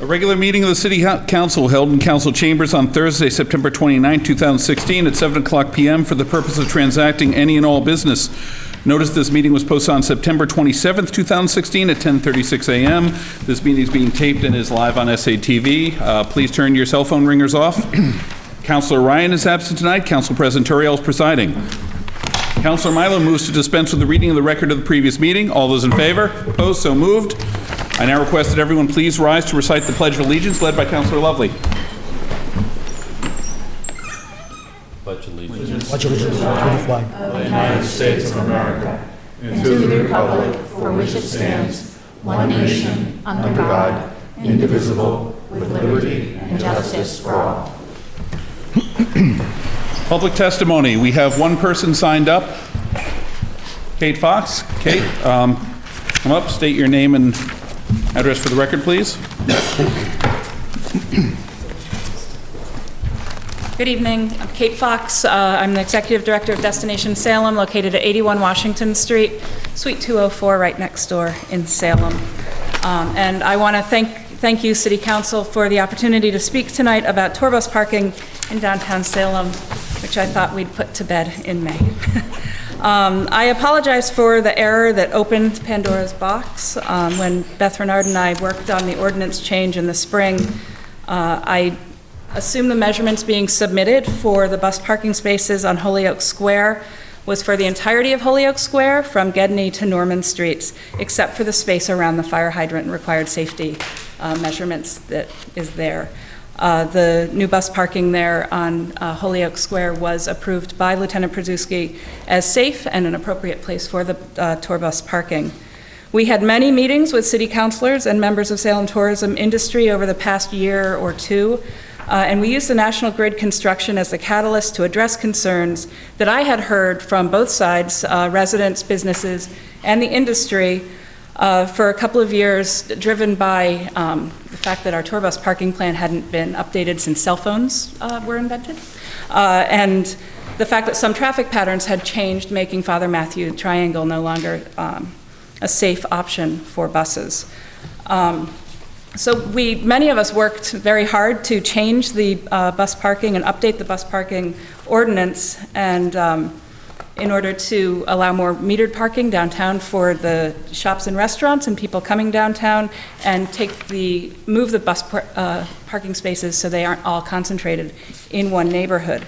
A regular meeting of the City Council held in Council Chambers on Thursday, September 29, 2016 at 7 o'clock p.m. for the purpose of transacting any and all business. Notice this meeting was posted on September 27, 2016 at 10:36 a.m. This meeting is being taped and is live on SATV. Please turn your cell phone ringers off. Councilor Ryan is absent tonight. Council President Turiel is presiding. Councilor Milo moves to dispense with the reading of the record of the previous meeting. All those in favor? Opposed? So moved. I now request that everyone please rise to recite the Pledge of Allegiance, led by Councilor Lovely. Pledge allegiance to the flag of the United States of America and to the republic for which it stands, one nation, under God, indivisible, with liberty and justice for all. Public testimony. We have one person signed up. Kate Fox. Kate, come up, state your name and address for the record, please. Good evening. I'm Kate Fox. I'm the Executive Director of Destination Salem, located at 81 Washington Street, Suite 204, right next door in Salem. And I want to thank you, City Council, for the opportunity to speak tonight about tour bus parking in downtown Salem, which I thought we'd put to bed in May. I apologize for the error that opened Pandora's box. When Beth Renard and I worked on the ordinance change in the spring, I assumed the measurements being submitted for the bus parking spaces on Holyoke Square was for the entirety of Holyoke Square from Gedney to Norman Streets, except for the space around the fire hydrant and required safety measurements that is there. The new bus parking there on Holyoke Square was approved by Lieutenant Przewski as safe and an appropriate place for the tour bus parking. We had many meetings with city councilors and members of Salem tourism industry over the past year or two, and we used the National Grid construction as the catalyst to address concerns that I had heard from both sides, residents, businesses, and the industry, for a couple of years, driven by the fact that our tour bus parking plan hadn't been updated since cell phones were invented, and the fact that some traffic patterns had changed, making Father Matthew Triangle no longer a safe option for buses. So many of us worked very hard to change the bus parking and update the bus parking ordinance, and in order to allow more metered parking downtown for the shops and restaurants and people coming downtown, and move the bus parking spaces so they aren't all concentrated in one neighborhood.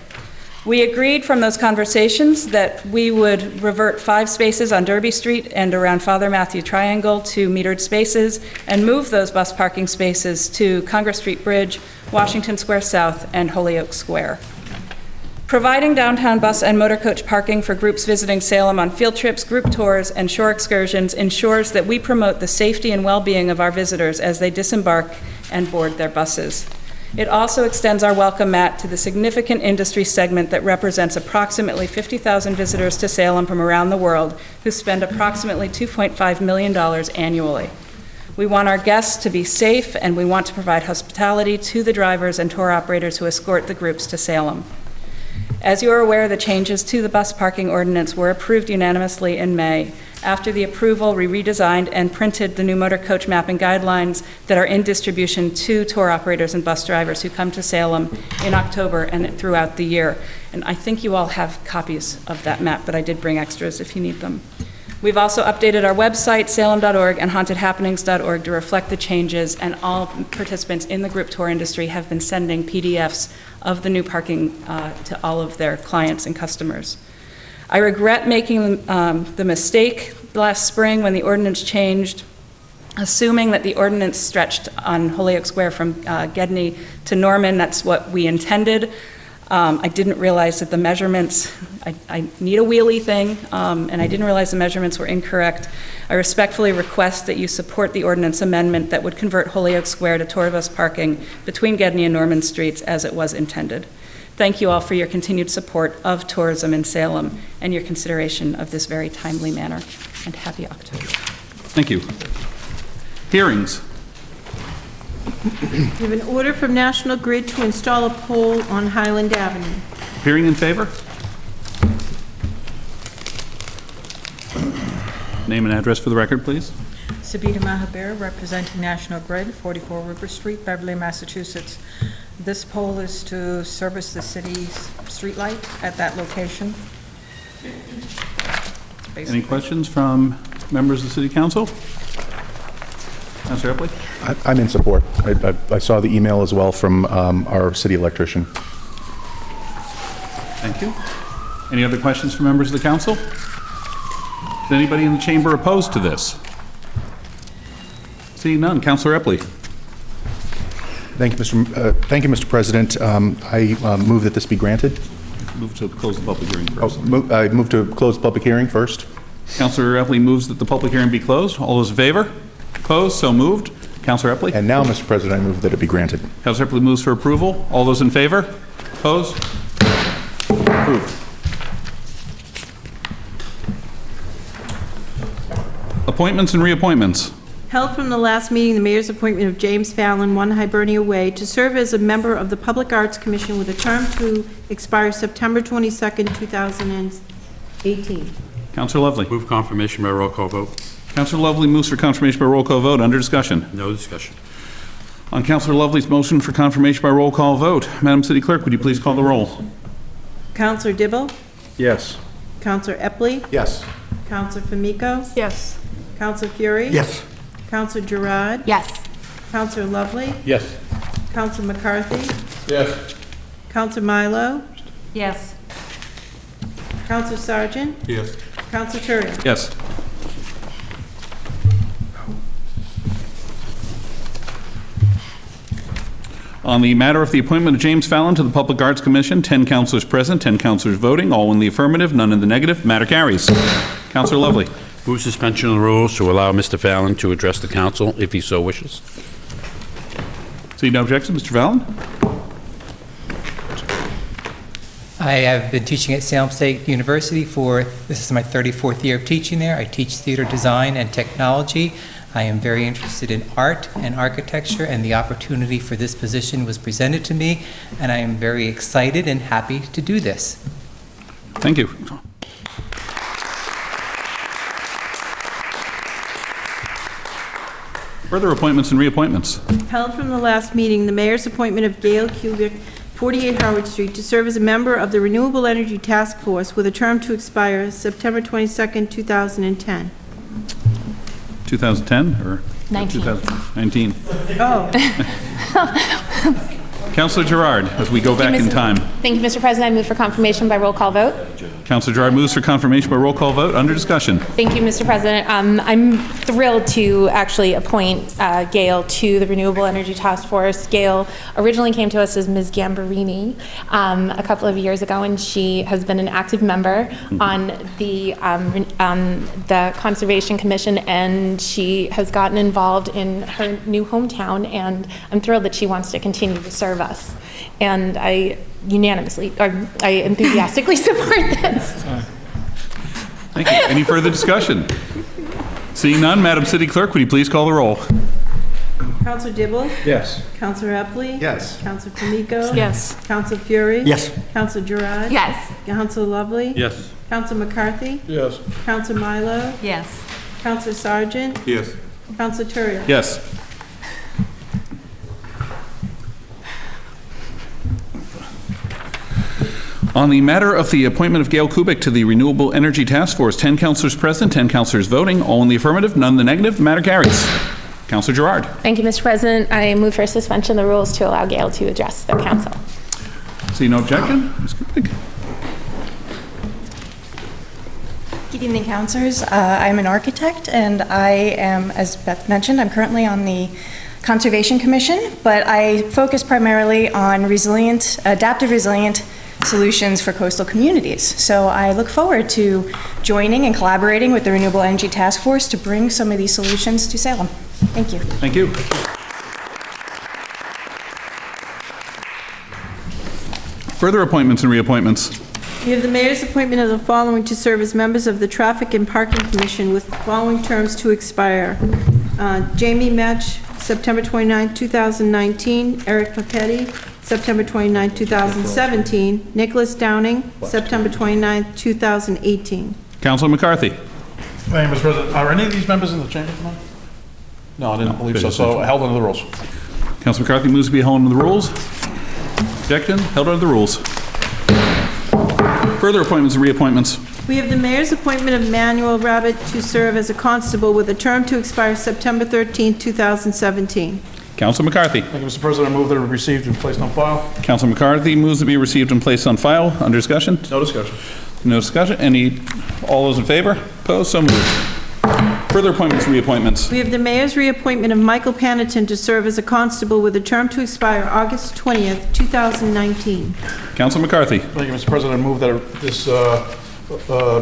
We agreed from those conversations that we would revert 5 spaces on Derby Street and around Father Matthew Triangle to metered spaces, and move those bus parking spaces to Congress Street Bridge, Washington Square South, and Holyoke Square. Providing downtown bus and motor coach parking for groups visiting Salem on field trips, group tours, and shore excursions ensures that we promote the safety and well-being of our visitors as they disembark and board their buses. It also extends our welcome mat to the significant industry segment that represents approximately 50,000 visitors to Salem from around the world, who spend approximately $2.5 million annually. We want our guests to be safe, and we want to provide hospitality to the drivers and tour operators who escort the groups to Salem. As you are aware, the changes to the bus parking ordinance were approved unanimously in May. After the approval, we redesigned and printed the new motor coach mapping guidelines that are in distribution to tour operators and bus drivers who come to Salem in October and throughout the year. And I think you all have copies of that map, but I did bring extras if you need them. We've also updated our website, salem.org and hauntedhappenings.org, to reflect the changes, and all participants in the group tour industry have been sending PDFs of the new parking to all of their clients and customers. I regret making the mistake last spring when the ordinance changed, assuming that the ordinance stretched on Holyoke Square from Gedney to Norman. That's what we intended. I didn't realize that the measurements, I need a wheelie thing, and I didn't realize the measurements were incorrect. I respectfully request that you support the ordinance amendment that would convert Holyoke Square to tour bus parking between Gedney and Norman Streets as it was intended. Thank you all for your continued support of tourism in Salem and your consideration of this very timely matter, and happy October. Thank you. Hearings. We have an order from National Grid to install a pole on Highland Avenue. Hearing in favor? Name and address for the record, please. Sabita Mahabir, representing National Grid, 44 River Street, Beverly, Massachusetts. This pole is to service the city's streetlight at that location. Any questions from members of the City Council? Councilor Epley? I'm in support. I saw the email as well from our city electrician. Thank you. Any other questions from members of the council? Is anybody in the chamber opposed to this? Seeing none, Councilor Epley. Thank you, Mr. President. I move that this be granted. Move to close the public hearing first. I move to close the public hearing first. Councilor Epley moves that the public hearing be closed. All those in favor? Opposed? So moved. Councilor Epley? And now, Mr. President, I move that it be granted. Councilor Epley moves for approval. All those in favor? Opposed? Approved. Appointments and reappointments. Held from the last meeting, the mayor's appointment of James Fallon, 1 Hibernia Way, to serve as a member of the Public Arts Commission with a term to expire September 22nd, 2018. Councilor Lovely. Move confirmation by roll call vote. Councilor Lovely moves for confirmation by roll call vote. Under discussion. No discussion. On Councilor Lovely's motion for confirmation by roll call vote, Madam City Clerk, would you please call the roll? Counselor Dibble? Yes. Counselor Epley? Yes. Counselor Famico? Yes. Counselor Fury? Yes. Counselor Gerard? Yes. Counselor Lovely? Yes. Counselor McCarthy? Yes. Counselor Milo? Yes. Counselor Sargent? Yes. Counselor Turria? Yes. On the matter of the appointment of James Fallon to the Public Arts Commission, 10 councilors present, 10 councilors voting, all in the affirmative, none in the negative. Matter carries. Councilor Lovely. Move suspension of the rules to allow Mr. Fallon to address the council if he so wishes. See no objection, Mr. Fallon? I have been teaching at Salem State University this is my 34th year of teaching there. I teach theater design and technology. I am very interested in art and architecture, and the opportunity for this position was presented to me, and I am very excited and happy to do this. Thank you. Further appointments and reappointments. Held from the last meeting, the mayor's appointment of Gail Kubik, 48 Howard Street, to serve as a member of the Renewable Energy Task Force with a term to expire September 22nd, 2010. 2010 or 19. 2019? Oh, Councilor Gerard, as we go back in time. Thank you, Mr. President. I move for confirmation by roll call vote. Councilor Gerard moves for confirmation by roll call vote. Under discussion. Thank you, Mr. President. I'm thrilled to actually appoint Gail to the Renewable Energy Task Force. Gail originally came to us as Ms. Gambarini a couple of years ago, and she has been an active member on the Conservation Commission, and she has gotten involved in her new hometown, and I'm thrilled that she wants to continue to serve us. And I enthusiastically support this. Thank you. Any further discussion? Seeing none, Madam City Clerk, would you please call the roll? Counselor Dibble? Yes. Counselor Epley? Yes. Counselor Famico? Yes. Counselor Fury? Yes. Counselor Gerard? Yes. Counselor Lovely? Yes. Counselor McCarthy? Yes. Counselor Milo? Yes. Counselor Sargent? Yes. Counselor Turria? Yes. On the matter of the appointment of Gail Kubik to the Renewable Energy Task Force, 10 councilors present, 10 councilors voting, all in the affirmative, none in the negative. The matter carries. Councilor Gerard. Thank you, Mr. President. I move for suspension of the rules to allow Gail to address the council. See no objection. Ms. Kubik. Good evening, councilors. I'm an architect, and I am, as Beth mentioned, I'm currently on the Conservation Commission, but I focus primarily on adaptive resilient solutions for coastal communities. So I look forward to joining and collaborating with the Renewable Energy Task Force to bring some of these solutions to Salem. Thank you. Thank you. Further appointments and reappointments. We have the mayor's appointment of the following to serve as members of the Traffic and Parking Commission with the following terms to expire. Jamie Metch, September 29, 2019. Eric Papetti, September 29, 2017. Nicholas Downing, September 29, 2018. Councilor McCarthy. Thank you, Mr. President. Are any of these members in the chamber tonight? No, I didn't believe so, so held under the rules. Council McCarthy moves to be held under the rules. Objection? Held under the rules. Further appointments and reappointments. We have the mayor's appointment of Manuel Rabbit to serve as a constable with a term to expire September 13, 2017. Council McCarthy. Thank you, Mr. President. I move that it be received and placed on file. Council McCarthy moves to be received and placed on file. Under discussion? No discussion. No discussion. All those in favor? Opposed? So moved. Further appointments and reappointments. We have the mayor's reappointment of Michael Paniton to serve as a constable with a term to expire August 20th, 2019. Council McCarthy. Thank you, Mr. President. I move that this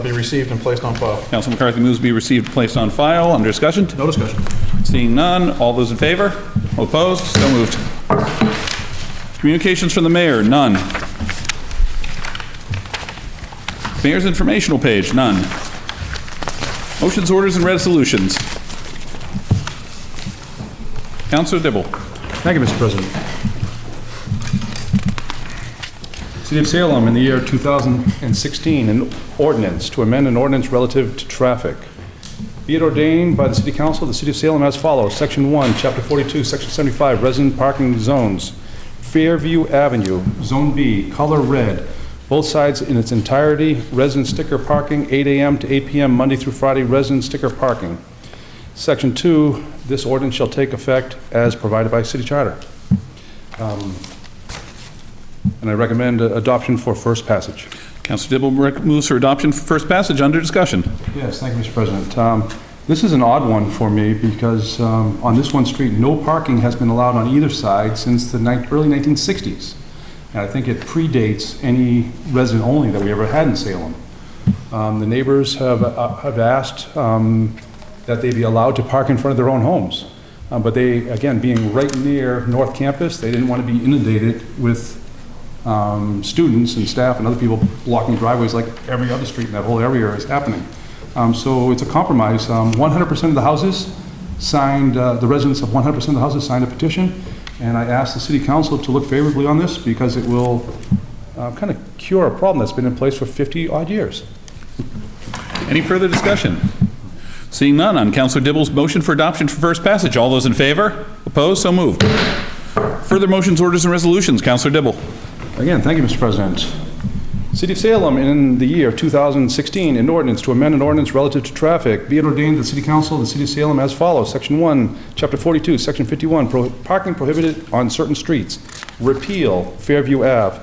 be received and placed on file. Council McCarthy moves to be received and placed on file. Under discussion? No discussion. Seeing none. All those in favor? Opposed? So moved. Communications from the mayor? None. Mayor's informational page? None. Motions, orders, and resolutions. Councilor Dibble. Thank you, Mr. President. City of Salem, in the year 2016, an ordinance to amend an ordinance relative to traffic. Be it ordained by the City Council of the City of Salem as follows. Section 1, Chapter 42, Section 75, resident parking zones. Fairview Avenue, Zone B, color red. Both sides in its entirety, resident sticker parking, 8 a.m. to 8 p.m., Monday through Friday, resident sticker parking. Section 2, this ordinance shall take effect as provided by City Charter. And I recommend adoption for first passage. Councilor Dibble moves for adoption for first passage. Under discussion. Yes, thank you, Mr. President. This is an odd one for me because on this one street, no parking has been allowed on either side since the early 1960s. And I think it predates any resident only that we ever had in Salem. The neighbors have asked that they be allowed to park in front of their own homes. But they, again, being right near North Campus, they didn't want to be inundated with students and staff and other people blocking driveways like every other street in that whole area is happening. So it's a compromise. 100% of the houses signed, the residents of 100% of the houses signed a petition. And I asked the City Council to look favorably on this because it will kind of cure a problem that's been in place for 50-odd years. Any further discussion? Seeing none, on Councilor Dibble's motion for adoption for first passage. All those in favor? Opposed? So moved. Further motions, orders, and resolutions. Councilor Dibble. Again, thank you, Mr. President. City of Salem, in the year 2016, an ordinance to amend an ordinance relative to traffic. Be it ordained that the City Council of the City of Salem as follows. Section 1, Chapter 42, Section 51, parking prohibited on certain streets. Repeal Fairview Ave.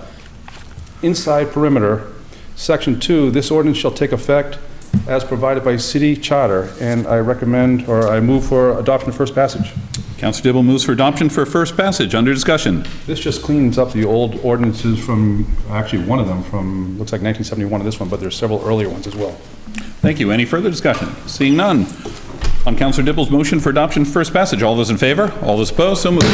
Inside perimeter. Section 2, this ordinance shall take effect as provided by City Charter. And I recommend, or I move for adoption of first passage. Councilor Dibble moves for adoption for first passage. Under discussion. This just cleans up the old ordinances from, actually one of them from, looks like 1971 of this one, but there's several earlier ones as well. Thank you. Any further discussion? Seeing none. On Councilor Dibble's motion for adoption for first passage. All those in favor? All those opposed? So moved.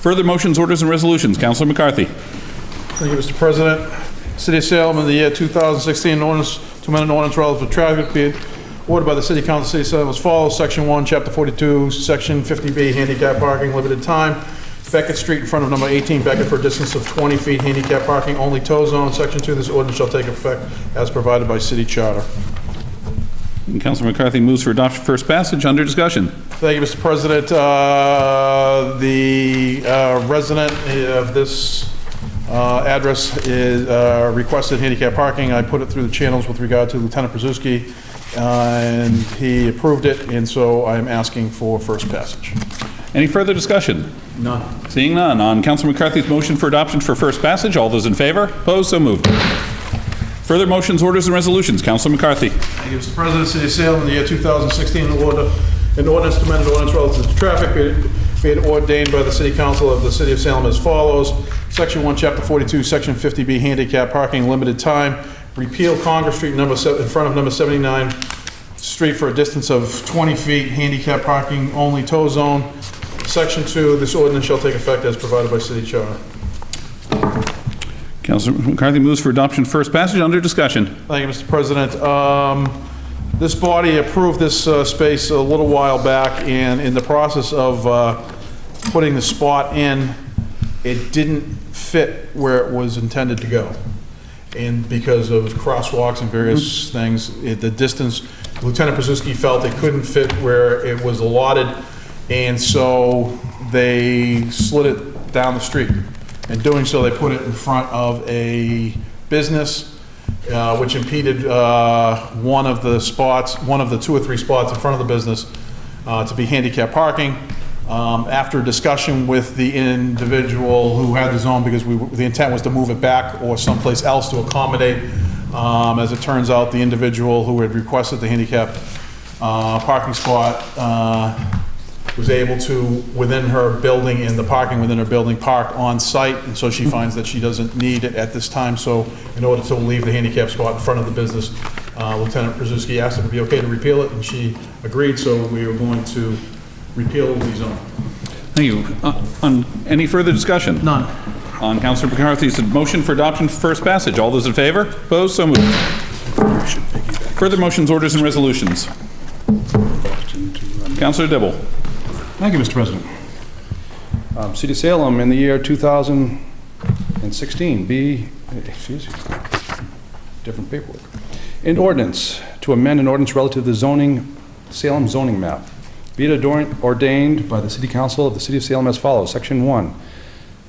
Further motions, orders, and resolutions. Councilor McCarthy. Thank you, Mr. President. City of Salem, in the year 2016, an ordinance to amend an ordinance relative to traffic. Be it ordered by the City Council of the City of Salem as follows. Section 1, Chapter 42, Section 50B, handicap parking, limited time. Beckett Street in front of number 18, Beckett for a distance of 20 feet, handicap parking, only tow zone. Section 2, this ordinance shall take effect as provided by City Charter. And Councilor McCarthy moves for adoption first passage. Under discussion. Thank you, Mr. President. The resident of this address is requested handicap parking. I put it through the channels with regard to Lieutenant Brzezinski, and he approved it, and so I'm asking for first passage. Any further discussion? None. Seeing none. On Councilor McCarthy's motion for adoption for first passage. All those in favor? Opposed? So moved. Further motions, orders, and resolutions. Councilor McCarthy. Thank you, Mr. President. City of Salem, in the year 2016, an ordinance to amend an ordinance relative to traffic, be it ordained by the City Council of the City of Salem as follows. Section 1, Chapter 42, Section 50B, handicap parking, limited time. Repeal Congress Street in front of number 79 Street for a distance of 20 feet, handicap parking, only tow zone. Section 2, this ordinance shall take effect as provided by City Charter. Councilor McCarthy moves for adoption first passage. Under discussion. Thank you, Mr. President. This body approved this space a little while back, and in the process of putting the spot in, it didn't fit where it was intended to go. And because of crosswalks and various things, the distance, Lieutenant Brzezinski felt it couldn't fit where it was allotted. And so they slid it down the street. In doing so, they put it in front of a business, which impeded one of the 2 or 3 spots in front of the business to be handicap parking. After discussion with the individual who had the zone, because the intent was to move it back or someplace else to accommodate, as it turns out, the individual who had requested the handicap parking spot was able to, within her building and the parking within her building, park on site, and so she finds that she doesn't need it at this time. So in order to leave the handicap spot in front of the business, Lieutenant Krasuski asked if it would be okay to repeal it, and she agreed, so we are going to repeal the zone. Thank you. On any further discussion? None. On Councilor McCarthy's motion for adoption for first passage, all those in favor? Opposed? So moved. Further motions, orders, and resolutions. Councilor Dibble. Thank you, Mr. President. City of Salem in the year 2016, different paperwork. An ordinance to amend an ordinance relative to the Salem zoning map. Be it ordained by the City Council of the City of Salem as follows. Section 1.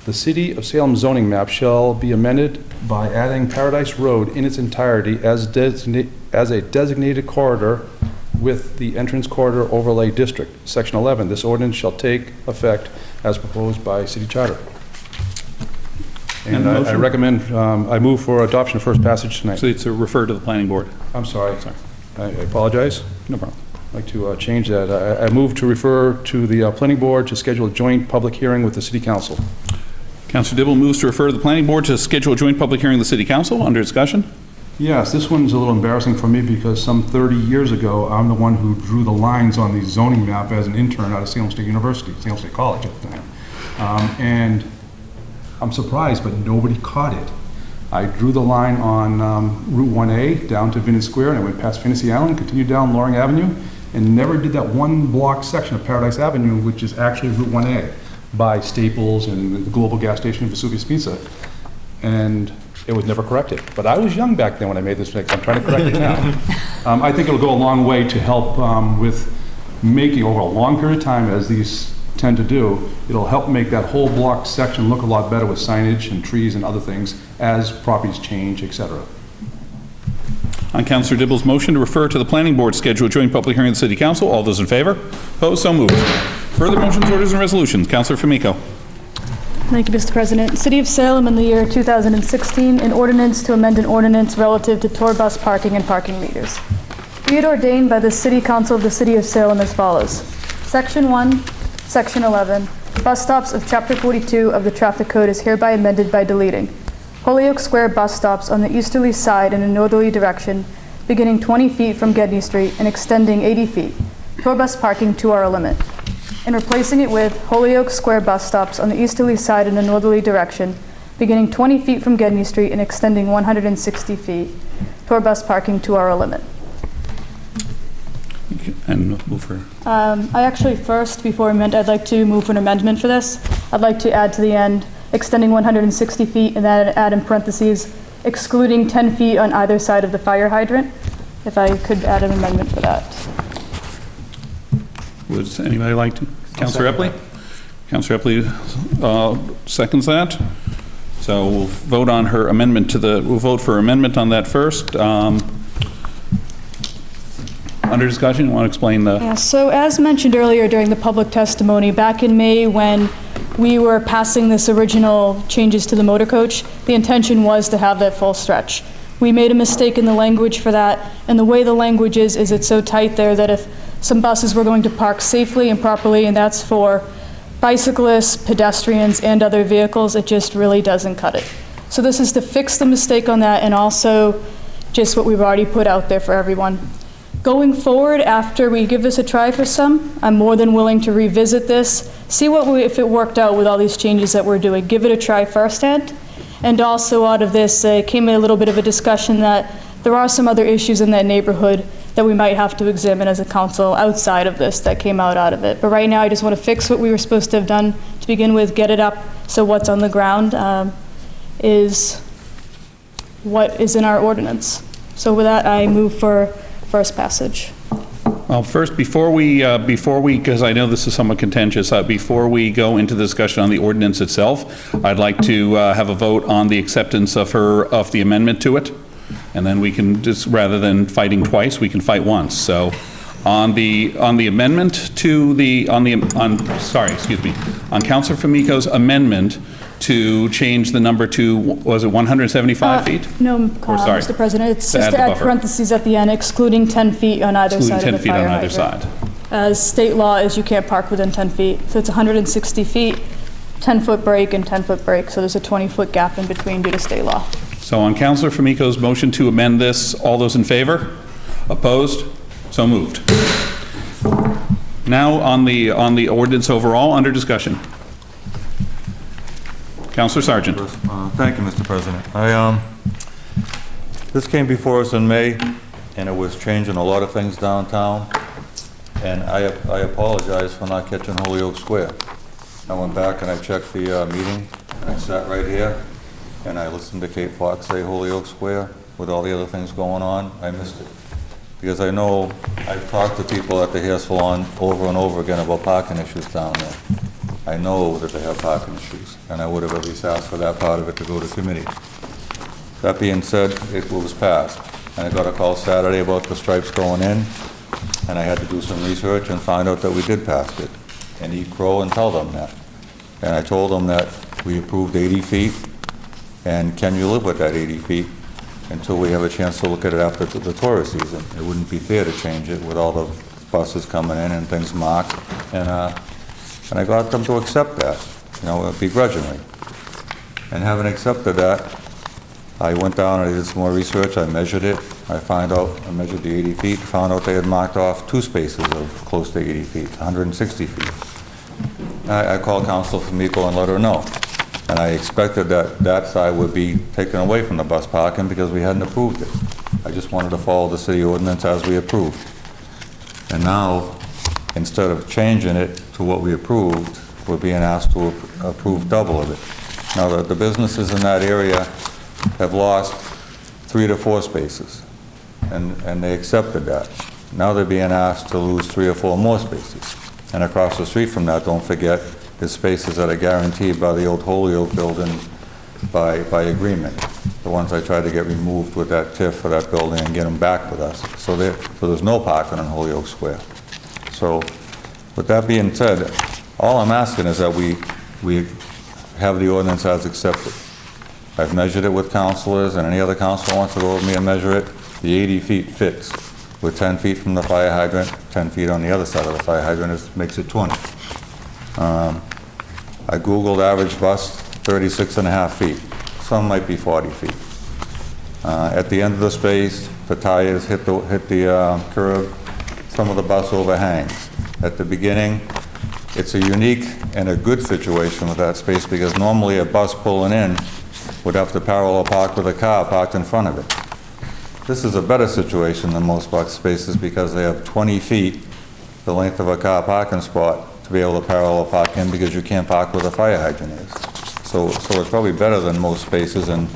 The City of Salem zoning map shall be amended by adding Paradise Road in its entirety as a designated corridor with the entrance corridor overlay district. Section 11. This ordinance shall take effect as proposed by City Charter. And I recommend, I move for adoption of first passage tonight. So it's to refer to the planning board. I'm sorry. I apologize. No problem. I'd like to change that. I move to refer to the planning board to schedule a joint public hearing with the City Council. Councilor Dibble moves to refer to the planning board to schedule a joint public hearing with the City Council. Under discussion? Yes, this one's a little embarrassing for me because some 30 years ago, I'm the one who drew the lines on the zoning map as an intern out of Salem State University, Salem State College at the time. And I'm surprised, but nobody caught it. I drew the line on Route 1A down to Venice Square, and I went past Fantasy Island, continued down Loring Avenue, and never did that one block section of Paradise Avenue, which is actually Route 1A, by Staples and the Global Gas Station and Vesuvius Pizza. And it was never corrected. But I was young back then when I made this mistake. I'm trying to correct it now. I think it'll go a long way to help with making, over a long period of time, as these tend to do, it'll help make that whole block section look a lot better with signage and trees and other things as properties change, etc. On Councilor Dibble's motion to refer to the planning board, schedule a joint public hearing of the City Council. All those in favor? Opposed? So moved. Further motions, orders, and resolutions. Councilor Famico. Thank you, Mr. President. City of Salem in the year 2016, an ordinance to amend an ordinance relative to tour bus parking and parking meters. Be it ordained by the City Council of the City of Salem as follows. Section 1, Section 11, bus stops of Chapter 42 of the Traffic Code is hereby amended by deleting Holyoke Square bus stops on the easterly side in a northerly direction, beginning 20 feet from Gedney Street and extending 80 feet. Tour bus parking 2-hour limit. And replacing it with Holyoke Square bus stops on the easterly side in a northerly direction, beginning 20 feet from Gedney Street and extending 160 feet. Tour bus parking 2-hour limit. And move for... I actually first, before amend, I'd like to move for an amendment for this. I'd like to add to the end, extending 160 feet, and then add in parentheses, excluding 10 feet on either side of the fire hydrant. If I could add an amendment for that. Would anybody like to? Councilor Epley? Councilor Epley seconds that. So we'll vote on her amendment to the, we'll vote for amendment on that first. Under discussion, you want to explain the... Yeah, so as mentioned earlier during the public testimony, back in May when we were passing this original changes to the motor coach, the intention was to have that full stretch. We made a mistake in the language for that, and the way the language is it's so tight there that if some buses were going to park safely and properly, and that's for bicyclists, pedestrians, and other vehicles, it just really doesn't cut it. So this is to fix the mistake on that and also just what we've already put out there for everyone. Going forward, after we give this a try for some, I'm more than willing to revisit this, see if it worked out with all these changes that we're doing, give it a try firsthand. And also out of this came a little bit of a discussion that there are some other issues in that neighborhood that we might have to examine as a council outside of this that came out of it. But right now, I just want to fix what we were supposed to have done to begin with, get it up so what's on the ground is what is in our ordinance. So with that, I move for first passage. Well, first, before we, because I know this is somewhat contentious, before we go into the discussion on the ordinance itself, I'd like to have a vote on the acceptance of the amendment to it. And then we can just, rather than fighting twice, we can fight once. So on the amendment to on Councilor Famico's amendment to change the number to, was it 175 feet? No, sorry. Mr. President, it's To just add to the add buffer. parentheses at the end, excluding 10 feet on either Excluding side 10 of the feet fire on either hydrant. side. As state law is, you can't park within 10 feet. So it's 160 feet, 10-foot break, and 10-foot break. So there's a 20-foot gap in between due to state law. So on Councilor Famico's motion to amend this, all those in favor? Opposed? So moved. Now on the ordinance overall, under discussion. Councilor Sargent. Thank you, Mr. President. This came before us in May, and it was changing a lot of things downtown, and I apologize for not catching Holyoke Square. I went back and I checked the meeting, and I sat right here, and I listened to Kate Fox say Holyoke Square with all the other things going on. I missed it. Because I know I've talked to people at the hair salon over and over again about parking issues down there. I know that they have parking issues, and I would have at least asked for that part of it to go to committee. That being said, it was passed, and I got a call Saturday about the stripes going in, and I had to do some research and find out that we did pass it, and eat crow and tell them that. And I told them that we approved 80 feet, and can you live with that 80 feet until we have a chance to look at it after the tourist season? It wouldn't be fair to change it with all the buses coming in and things marked, and I got them to accept that, begrudgingly. And having accepted that, I went down and I did some more research. I measured it. I measured the 80 feet, found out they had marked off 2 spaces of close to 80 feet, 160 feet. I called Councilor Famico and let her know. And I expected that side would be taken away from the bus parking because we hadn't approved it. I just wanted to follow the city ordinance as we approved. And now, instead of changing it to what we approved, we're being asked to approve double of it. Now, the businesses in that area have lost 3 to 4 spaces, and they accepted that. Now they're being asked to lose 3 or 4 more spaces. And across the street from that, don't forget, there's spaces that are guaranteed by the old Holyoke building by agreement. The ones I tried to get removed with that TIF for that building and get them back with us. So there's no parking on Holyoke Square. So with that being said, all I'm asking is that we have the ordinance as accepted. I've measured it with councilors, and any other councilor wants to go with me and measure it. The 80 feet fits. With 10 feet from the fire hydrant, 10 feet on the other side of the fire hydrant makes it 20. I Googled average bus, 36.5 feet. Some might be 40 feet. At the end of the space, the tires hit the curb. Some of the bus overhangs. At the beginning, it's a unique and a good situation with that space because normally a bus pulling in would have to parallel park with a car parked in front of it. This is a better situation than most bus spaces because they have 20 feet, the length of a car parking spot, to be able to parallel park in because you can't park where the fire hydrant is. So it's probably better than most spaces, and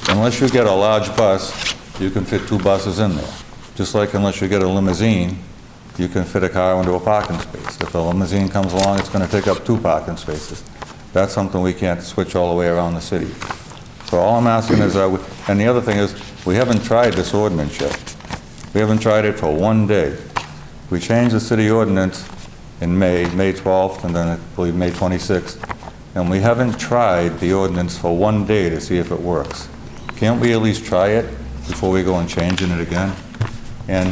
unless you get a large bus, you can fit 2 buses in there. Just like unless you get a limousine, you can fit a car into a parking space. If a limousine comes along, it's going to take up 2 parking spaces. That's something we can't switch all the way around the city. So all I'm asking is, and the other thing is, we haven't tried this ordinance yet. We haven't tried it for 1 day. We changed the city ordinance in May 12th, and then I believe May 26th, and we haven't tried the ordinance for 1 day to see if it works. Can't we at least try it before we go and changing it again? And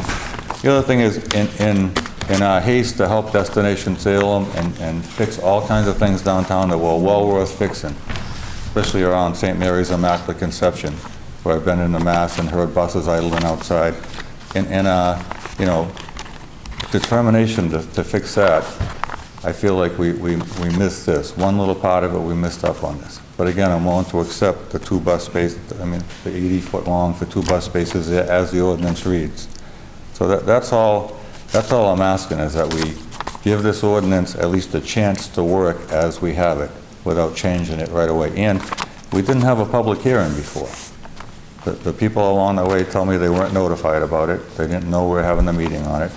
the other thing is, in our haste to help Destination Salem and fix all kinds of things downtown that were well worth fixing, especially around St. Mary's Immaculate Conception, where I've been in the mass and heard buses idling outside. Determination to fix that, I feel like we missed this. One little part of it, we missed up on this. But again, I'm willing to accept the 2 bus space, the 80-foot long for 2 bus spaces as the ordinance reads. So that's all I'm asking, is that we give this ordinance at least a chance to work as we have it without changing it right away. And we didn't have a public hearing before. The people along the way tell me they weren't notified about it. They didn't know we were having the meeting on it.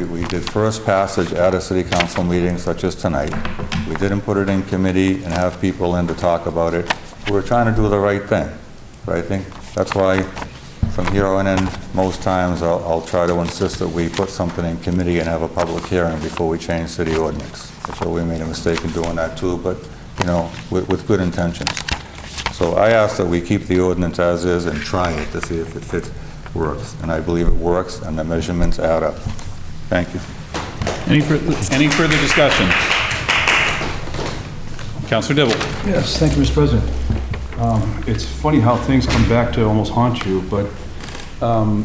We did first passage at a city council meeting such as tonight. We didn't put it in committee and have people in to talk about it. We were trying to do the right thing. But I think that's why from here on in, most times I'll try to insist that we put something in committee and have a public hearing before we change city ordinance. I feel we made a mistake in doing that too, but, you know, with good intentions. So I ask that we keep the ordinance as is and try it to see if it works. And I believe it works and the measurements add up. Thank you. Any further discussion? Councilor Dibble. Yes, thank you, Mr. President. It's funny how things come back to almost haunt you, but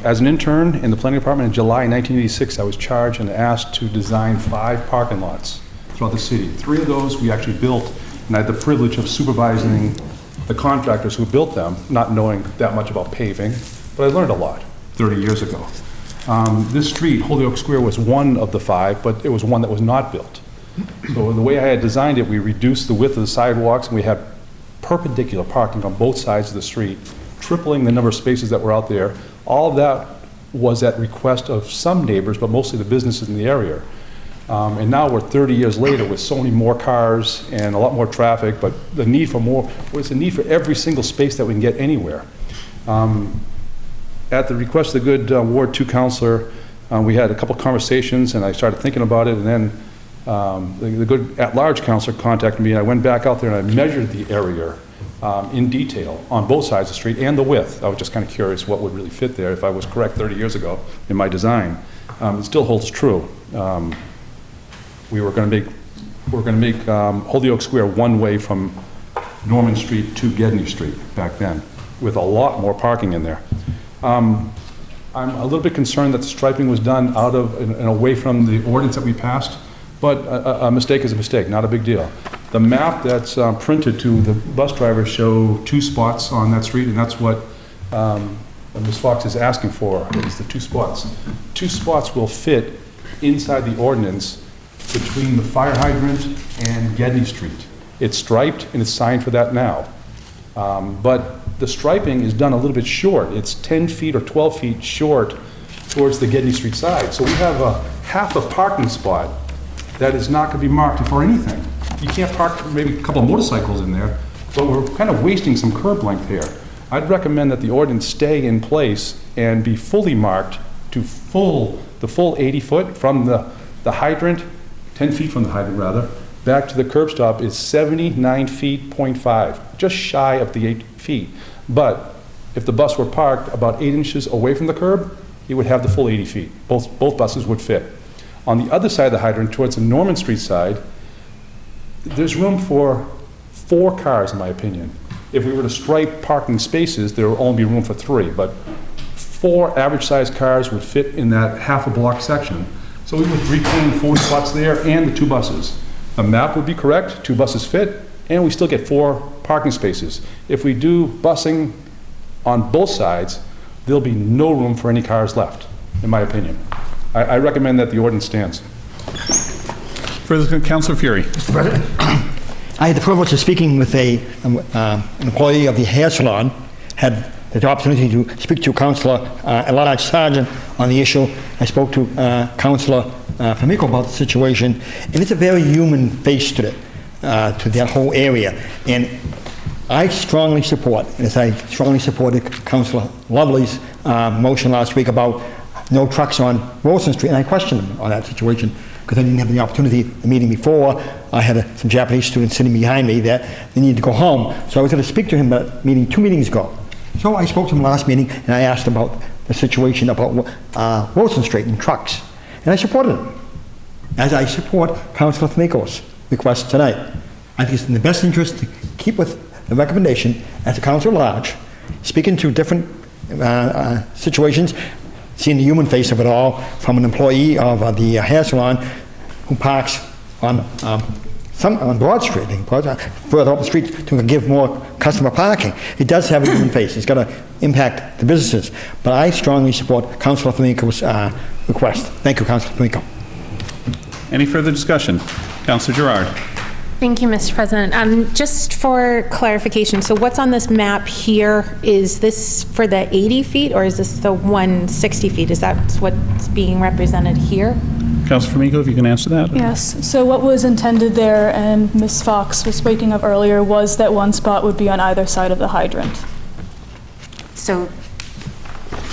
as an intern in the planning department in July 1986, I was charged and asked to design 5 parking lots throughout the city. 3 of those we actually built, and I had the privilege of supervising the contractors who built them, not knowing that much about paving, but I learned a lot 30 years ago. This street, Holyoke Square, was one of the 5, but it was one that was not built. So the way I had designed it, we reduced the width of the sidewalks, and we had perpendicular parking on both sides of the street, tripling the number of spaces that were out there. All of that was at request of some neighbors, but mostly the businesses in the area. And now we're 30 years later with so many more cars and a lot more traffic, but the need for more, it's a need for every single space that we can get anywhere. At the request of the good Ward 2 councilor, we had a couple conversations and I started thinking about it, and then the good at-large councilor contacted me, and I went back out there and I measured the area in detail on both sides of the street and the width. I was just kind of curious what would really fit there if I was correct 30 years ago in my design. It still holds true. We were going to make Holyoke Square one way from Norman Street to Gedney Street back then, with a lot more parking in there. I'm a little bit concerned that the striping was done out of and away from the ordinance that we passed, but a mistake is a mistake, not a big deal. The map that's printed to the bus drivers show 2 spots on that street, and that's what Ms. Fox is asking for, is the 2 spots. 2 spots will fit inside the ordinance between the fire hydrant and Gedney Street. It's striped and it's signed for that now. But the striping is done a little bit short. It's 10 feet or 12 feet short towards the Gedney Street side. So we have a half a parking spot that is not going to be marked for anything. You can't park maybe a couple of motorcycles in there, but we're kind of wasting some curb length here. I'd recommend that the ordinance stay in place and be fully marked to the full 80 foot from the hydrant, 10 feet from the hydrant rather, back to the curb stop is 79 feet, 0.5, just shy of the 8 feet. But if the bus were parked about 8 inches away from the curb, it would have the full 80 feet. Both buses would fit. On the other side of the hydrant, towards the Norman Street side, there's room for 4 cars, in my opinion. If we were to stripe parking spaces, there would only be room for 3, but 4 average-sized cars would fit in that half a block section. So we would reclaim 4 spots there and the 2 buses. The map would be correct, 2 buses fit, and we still get 4 parking spaces. If we do busing on both sides, there'll be no room for any cars left, in my opinion. I recommend that the ordinance stands. Further, Councilor Fury. Mr. President, I had the privilege of speaking with an employee of the hair salon, had the opportunity to speak to Councilor at-large Sargent on the issue. I spoke to Councilor Famico about the situation, and it's a very human face to that whole area. And I strongly support, as I strongly supported Councilor Lovely's motion last week about no trucks on Wilson Street, and I questioned him on that situation because I didn't have the opportunity. The meeting before, I had some Japanese students sitting behind me that they needed to go home, so I was going to speak to him about meeting 2 meetings ago. So I spoke to him last meeting, and I asked about the situation about Wilson Street and trucks, and I supported him, as I support Councilor Famico's request tonight. I think it's in the best interest to keep with the recommendation as a council at large, speaking to different situations, seeing the human face of it all from an employee of the hair salon who parks on Broad Street, further up the street to give more customer parking. It does have a human face. It's going to impact the businesses. But I strongly support Councilor Famico's request. Thank you, Councilor Famico. Any further discussion? Councilor Gerard. Thank you, Mr. President. Just for clarification, so what's on this map here, is this for the 80 feet or is this the 160 feet? Is that what's being represented here? Councilor Flamingo, if you can answer that? Yes, so what was intended there, and Ms. Fox was speaking of earlier, was that one spot would be on either side of the hydrant. So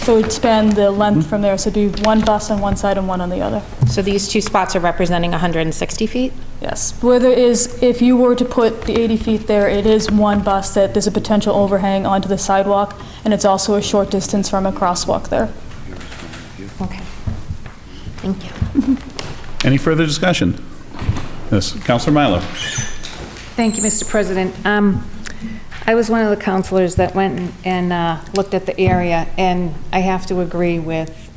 So it would span the length from there, so it'd be one bus on one side and one on the other. So these two spots are representing 160 feet? Yes, where there is, if you were to put the 80 feet there, it is one bus that there's a potential overhang onto the sidewalk, and it's also a short distance from a crosswalk there. Okay. Thank you. Any further discussion? Yes, Councilor Milo. Thank you, Mr. President. I was one of the counselors that went and looked at the area, and I have to agree with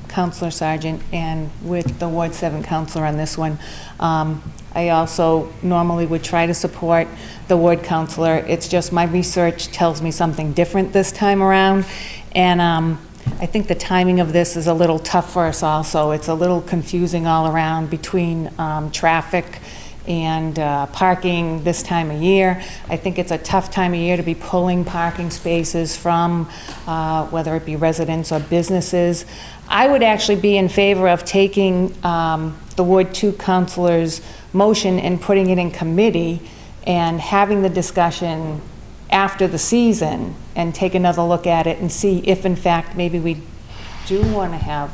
Counselor Sargent and with the Ward 7 counselor on this one. I also normally would try to support the ward counselor. It's just my research tells me something different this time around, and I think the timing of this is a little tough for us also. It's a little confusing all around between traffic and parking this time of year. I think it's a tough time of year to be pulling parking spaces from whether it be residents or businesses. I would actually be in favor of taking the Ward 2 councilor's motion and putting it in committee and having the discussion after the season and take another look at it and see if in fact maybe we do want to have,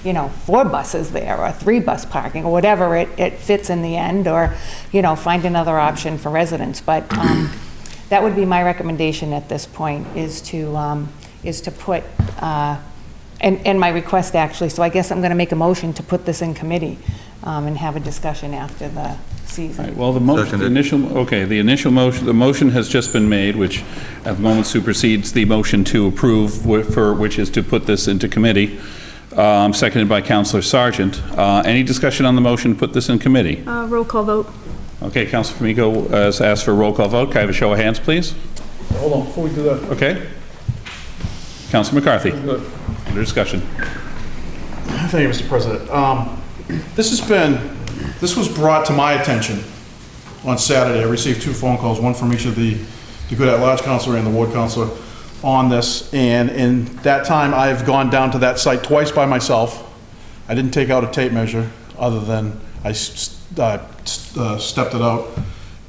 you know, 4 buses there or 3 bus parking or whatever it fits in the end, or, you know, find another option for residents. But that would be my recommendation at this point, is to put, and my request actually, so I guess I'm going to make a motion to put this in committee and have a discussion after the season. All right, well, the motion, the initial motion, the motion has just been made, which at the moment supersedes the motion to approve, which is to put this into committee. Seconded by Councilor Sargent. Any discussion on the motion to put this in committee? Roll call vote. Okay, Councilor Flamingo has asked for a roll call vote. Can I have a show of hands, please? Hold on, before we do that. Okay. Councilor McCarthy. Under discussion. Thank you, Mr. President. This was brought to my attention on Saturday. I received 2 phone calls, one from each of the good at-large counselor and the ward counselor on this, and in that time, I've gone down to that site twice by myself. I didn't take out a tape measure, other than I stepped it out,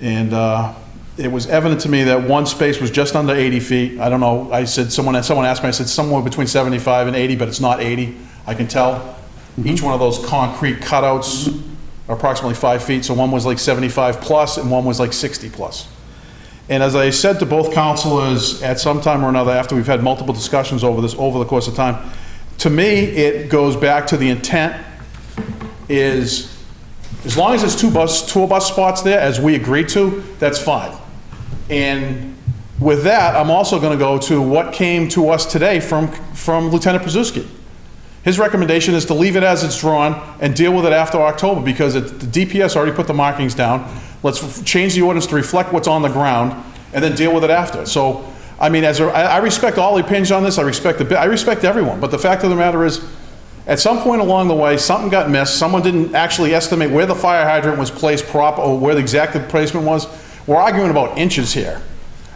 and it was evident to me that one space was just under 80 feet. I don't know, I said, someone asked me, I said somewhere between 75 and 80, but it's not 80. I can tell. Each one of those concrete cutouts are approximately 5 feet, so one was like 75 plus and one was like 60 plus. And as I said to both counselors at some time or another, after we've had multiple discussions over this over the course of time, to me, it goes back to the intent is, as long as there's two bus spots there, as we agreed to, that's fine. And with that, I'm also going to go to what came to us today from Lieutenant Pazewski. His recommendation is to leave it as it's drawn and deal with it after October, because the DPS already put the markings down. Let's change the ordinance to reflect what's on the ground and then deal with it after. So, I mean, I respect all the opinions on this. I respect everyone. But the fact of the matter is, at some point along the way, something got missed. Someone didn't actually estimate where the fire hydrant was placed proper, or where the exact placement was. We're arguing about inches here.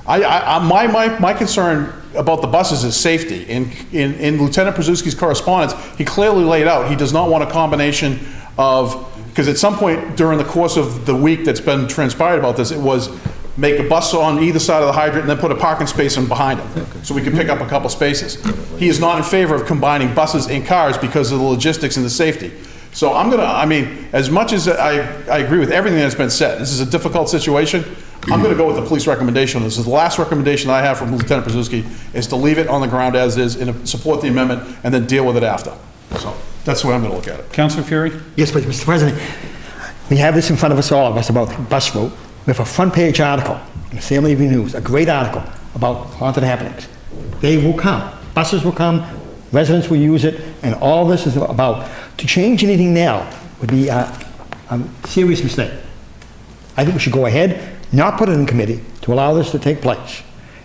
My concern about the buses is safety. In Lieutenant Pazewski's correspondence, he clearly laid out, he does not want a combination of, because at some point during the course of the week that's been transpired about this, it was make a bus on either side of the hydrant and then put a parking space in behind it, so we could pick up a couple spaces. He is not in favor of combining buses and cars because of the logistics and the safety. So as much as I agree with everything that's been said, this is a difficult situation, I'm going to go with the police recommendation. This is the last recommendation I have from Lieutenant Pazewski, is to leave it on the ground as is and support the amendment and then deal with it after. So that's the way I'm going to look at it. Councilor Fury? Yes, but Mr. President, we have this in front of us, all of us, about bus route. We have a front page article in the Salem Evening News, a great article about haunted happenings. They will come. Buses will come. Residents will use it. And all this is about. To change anything now would be a serious mistake. I think we should go ahead, not put it in committee, to allow this to take place.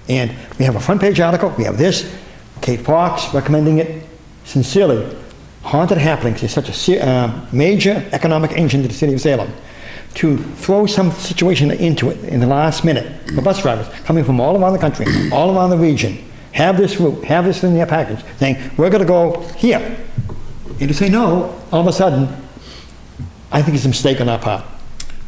And we have a front page article. We have this. Kate Fox recommending it. Sincerely, haunted happenings is such a major economic engine to the city of Salem. To throw some situation into it in the last minute for bus drivers coming from all around the country, all around the region, have this route, have this in their package, saying, we're going to go here. And to say no, all of a sudden, I think it's a mistake on our part.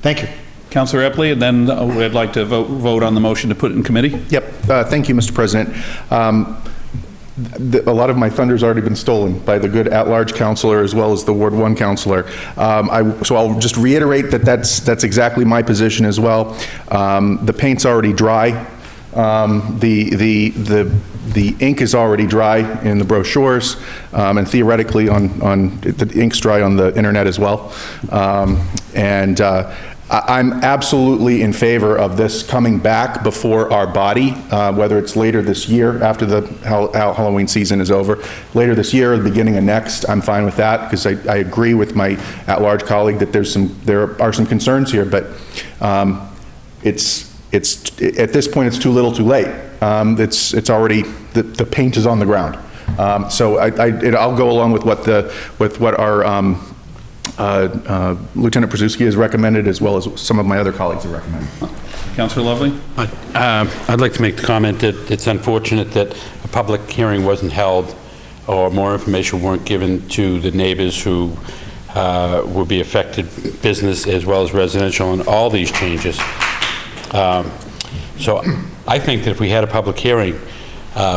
Thank you. Councilor Epley, and then we'd like to vote on the motion to put it in committee. Yep. Thank you, Mr. President. A lot of my thunder's already been stolen by the good at-large counselor as well as the Ward 1 counselor. So I'll just reiterate that that's exactly my position as well. The paint's already dry. The ink is already dry in the brochures, and theoretically the ink's dry on the internet as well. I'm absolutely in favor of this coming back before our body, whether it's later this year after the Halloween season is over, later this year or the beginning of next. I'm fine with that because I agree with my at-large colleague that there are some concerns here, but it's at this point it's too little, too late. It's already the paint is on the ground. So I'll go along with what our Lieutenant Przewski has recommended, as well as some of my other colleagues have recommended. Councilor Lovely? I'd like to make the comment that it's unfortunate that a public hearing wasn't held or more information weren't given to the neighbors who will be affected, business as well as residential, on all these changes. So I think that if we had a public hearing,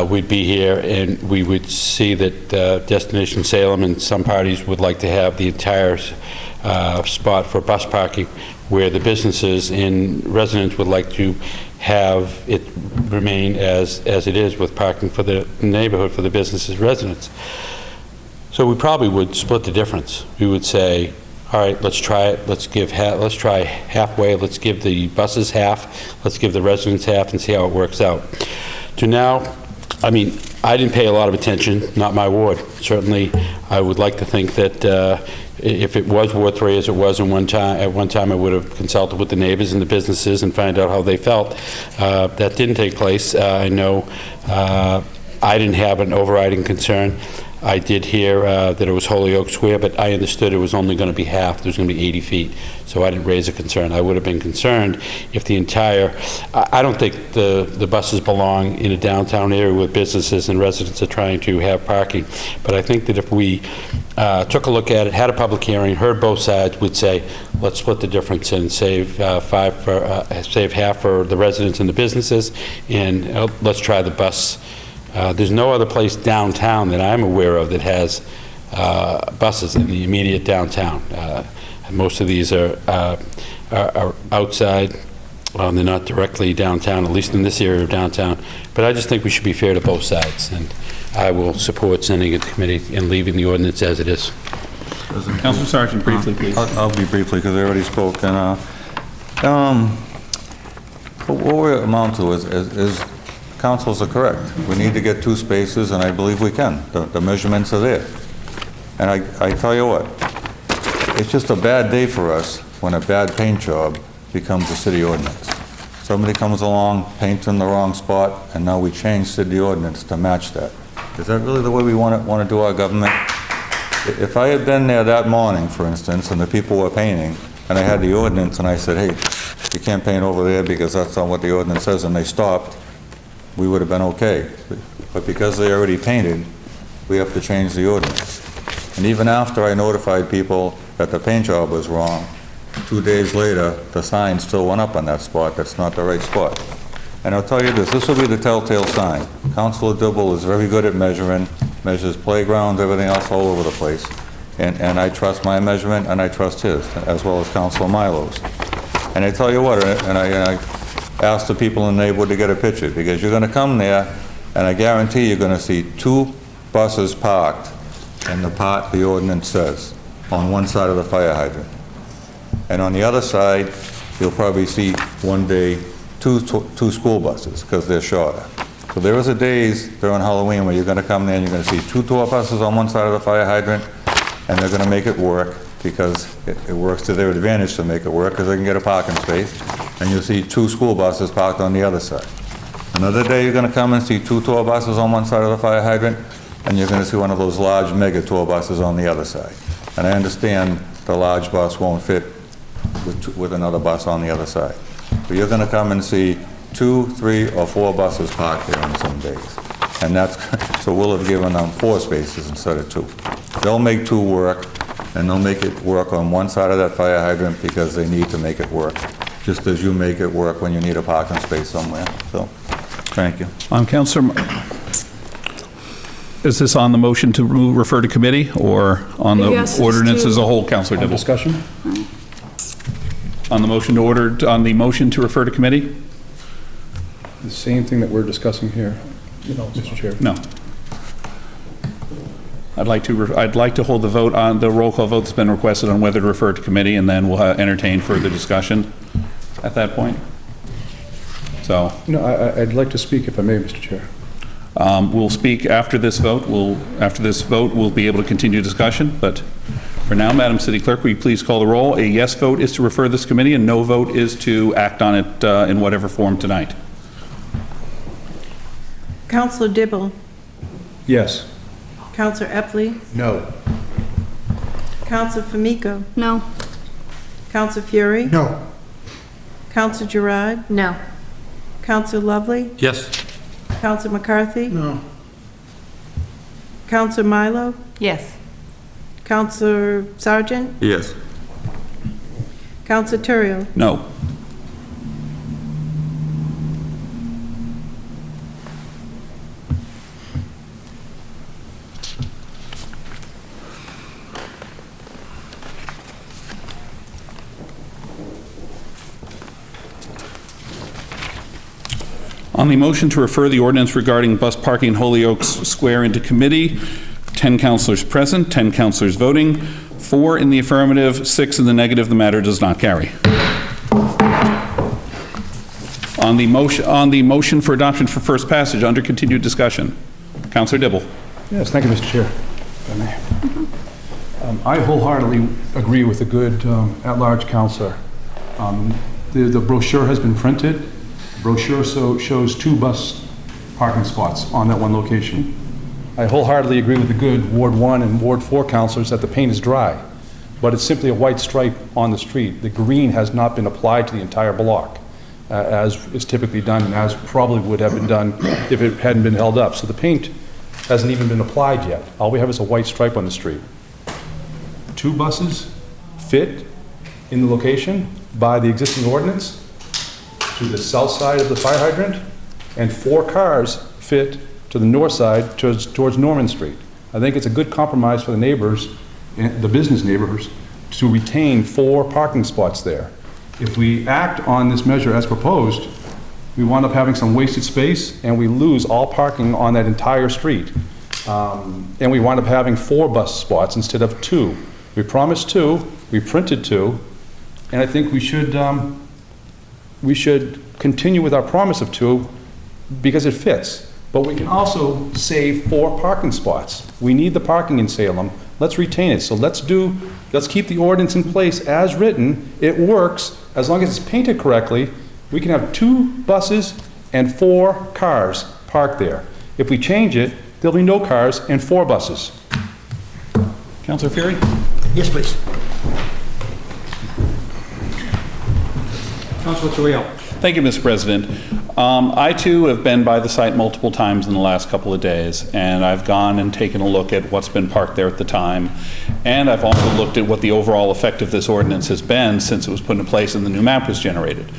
we'd be here and we would see that Destination Salem and some parties would like to have the entire spot for bus parking, where the businesses and residents would like to have it remain as it is, with parking for the neighborhood for the businesses residents. So we probably would split the difference. We would say, all right, let's try it. Let's try halfway. Let's give the buses half. Let's give the residents half and see how it works out. To now, I mean, I didn't pay a lot of attention, not my ward. Certainly, I would like to think that if it was Ward 3 as it was at one time, I would have consulted with the neighbors and the businesses and find out how they felt. That didn't take place. I know I didn't have an overriding concern. I did hear that it was Holyoke Square, but I understood it was only going to be half. There was going to be 80 feet, so I didn't raise a concern. I would have been concerned if the entire, I don't think the buses belong in a downtown area where businesses and residents are trying to have parking, but I think that if we took a look at it, had a public hearing, heard both sides, would say, let's split the difference and save half for the residents and the businesses, and let's try the bus. There's no other place downtown that I'm aware of that has buses in the immediate downtown. Most of these are outside. They're not directly downtown, at least in this area of downtown. But I just think we should be fair to both sides, and I will support sending it to committee and leaving the ordinance as it is. Councilor Sargent, briefly, please. I'll be briefly because I already spoke. And what we amount to is councils are correct. We need to get 2 spaces, and I believe we can. The measurements are there. And I tell you what, it's just a bad day for us when a bad paint job becomes a city ordinance. Somebody comes along, paints in the wrong spot, and now we change city ordinance to match that. Is that really the way we want to do our government? If I had been there that morning, for instance, and the people were painting, and I had the ordinance, and I said, hey, you can't paint over there because that's not what the ordinance says, and they stopped, we would have been okay. But because they already painted, we have to change the ordinance. And even after I notified people that the paint job was wrong, 2 days later, the sign still went up on that spot. That's not the right spot. And I'll tell you this will be the telltale sign. Councilor Dibble is very good at measuring, measures playgrounds, everything else all over the place. And I trust my measurement, and I trust his, as well as Councilor Milo's. And I tell you what, and I ask the people in the neighborhood to get a picture, because you're going to come there, and I guarantee you're going to see 2 buses parked in the part the ordinance says, on one side of the fire hydrant. And on the other side, you'll probably see one day two school buses, because they're shorter. So there is a days during Halloween where you're going to come there and you're going to see 2 tour buses on one side of the fire hydrant, and they're going to make it work, because it works to their advantage to make it work, because they can get a parking space. And you'll see 2 school buses parked on the other side. Another day you're going to come and see 2 tour buses on one side of the fire hydrant, and you're going to see one of those large mega tour buses on the other side. And I understand the large bus won't fit with another bus on the other side. But you're going to come and see 2, 3, or 4 buses parked there on some days. And that's, so we'll have given them 4 spaces instead of 2. They'll make 2 work, and they'll make it work on one side of that fire hydrant because they need to make it work, just as you make it work when you need a parking space somewhere. So, thank you. Councilor, is this on the motion to refer to committee or on the Yes, it's ordinance to- as a whole, Councilor Dibble? Discussion? On the motion to refer to committee? The same thing that we're discussing here, Mr. Chair. No. I'd like to hold the vote on the roll call vote that's been requested on whether to refer to committee, and then we'll entertain further discussion at that point. So. No, I'd like to speak if I may, Mr. Chair. We'll speak after this vote. After this vote, we'll be able to continue discussion, but for now, Madam City Clerk, will you please call the roll? A yes vote is to refer this committee, and no vote is to act on it in whatever form tonight. Counselor Dibble? Yes. Counselor Epley? No. Counselor Famico? No. Counselor Fury? No. Counselor Gerard? No. Counselor Lovely? Yes. Counselor McCarthy? No. Counselor Milo? Yes. Counselor Sargent? Yes. Counselor Terrio? No. On the motion to refer the ordinance regarding bus parking in Holyoke Square into committee, 10 councilors present, 10 councilors voting, 4 in the affirmative, 6 in the negative. The matter does not carry. On the motion for adoption for first passage, under continued discussion, Councilor Dibble. Yes, thank you, Mr. Chair. If I may. I wholeheartedly agree with the good at-large counselor. The brochure has been printed. The brochure shows 2 bus parking spots on that one location. I wholeheartedly agree with the good Ward 1 and Ward 4 counselors that the paint is dry, but it's simply a white stripe on the street. The green has not been applied to the entire block, as is typically done and as probably would have been done if it hadn't been held up. So the paint hasn't even been applied yet. All we have is a white stripe on the street. 2 buses fit in the location by the existing ordinance to the south side of the fire hydrant, and 4 cars fit to the north side towards Norman Street. I think it's a good compromise for the neighbors, the business neighbors, to retain 4 parking spots there. If we act on this measure as proposed, we wind up having some wasted space, and we lose all parking on that entire street. And we wind up having 4 bus spots instead of 2. We promised 2, we printed 2, and I think we should continue with our promise of 2 because it fits. But we can also save 4 parking spots. We need the parking in Salem. Let's retain it. So let's keep the ordinance in place as written. It works. As long as it's painted correctly, we can have 2 buses and 4 cars parked there. If we change it, there'll be no cars and 4 buses. Councilor Fury? Yes, please. Councilor Terrio. Thank you, Mr. President. I too have been by the site multiple times in the last couple of days, and I've gone and taken a look at what's been parked there at the time, and I've also looked at what the overall effect of this ordinance has been since it was put in place and the new map was generated.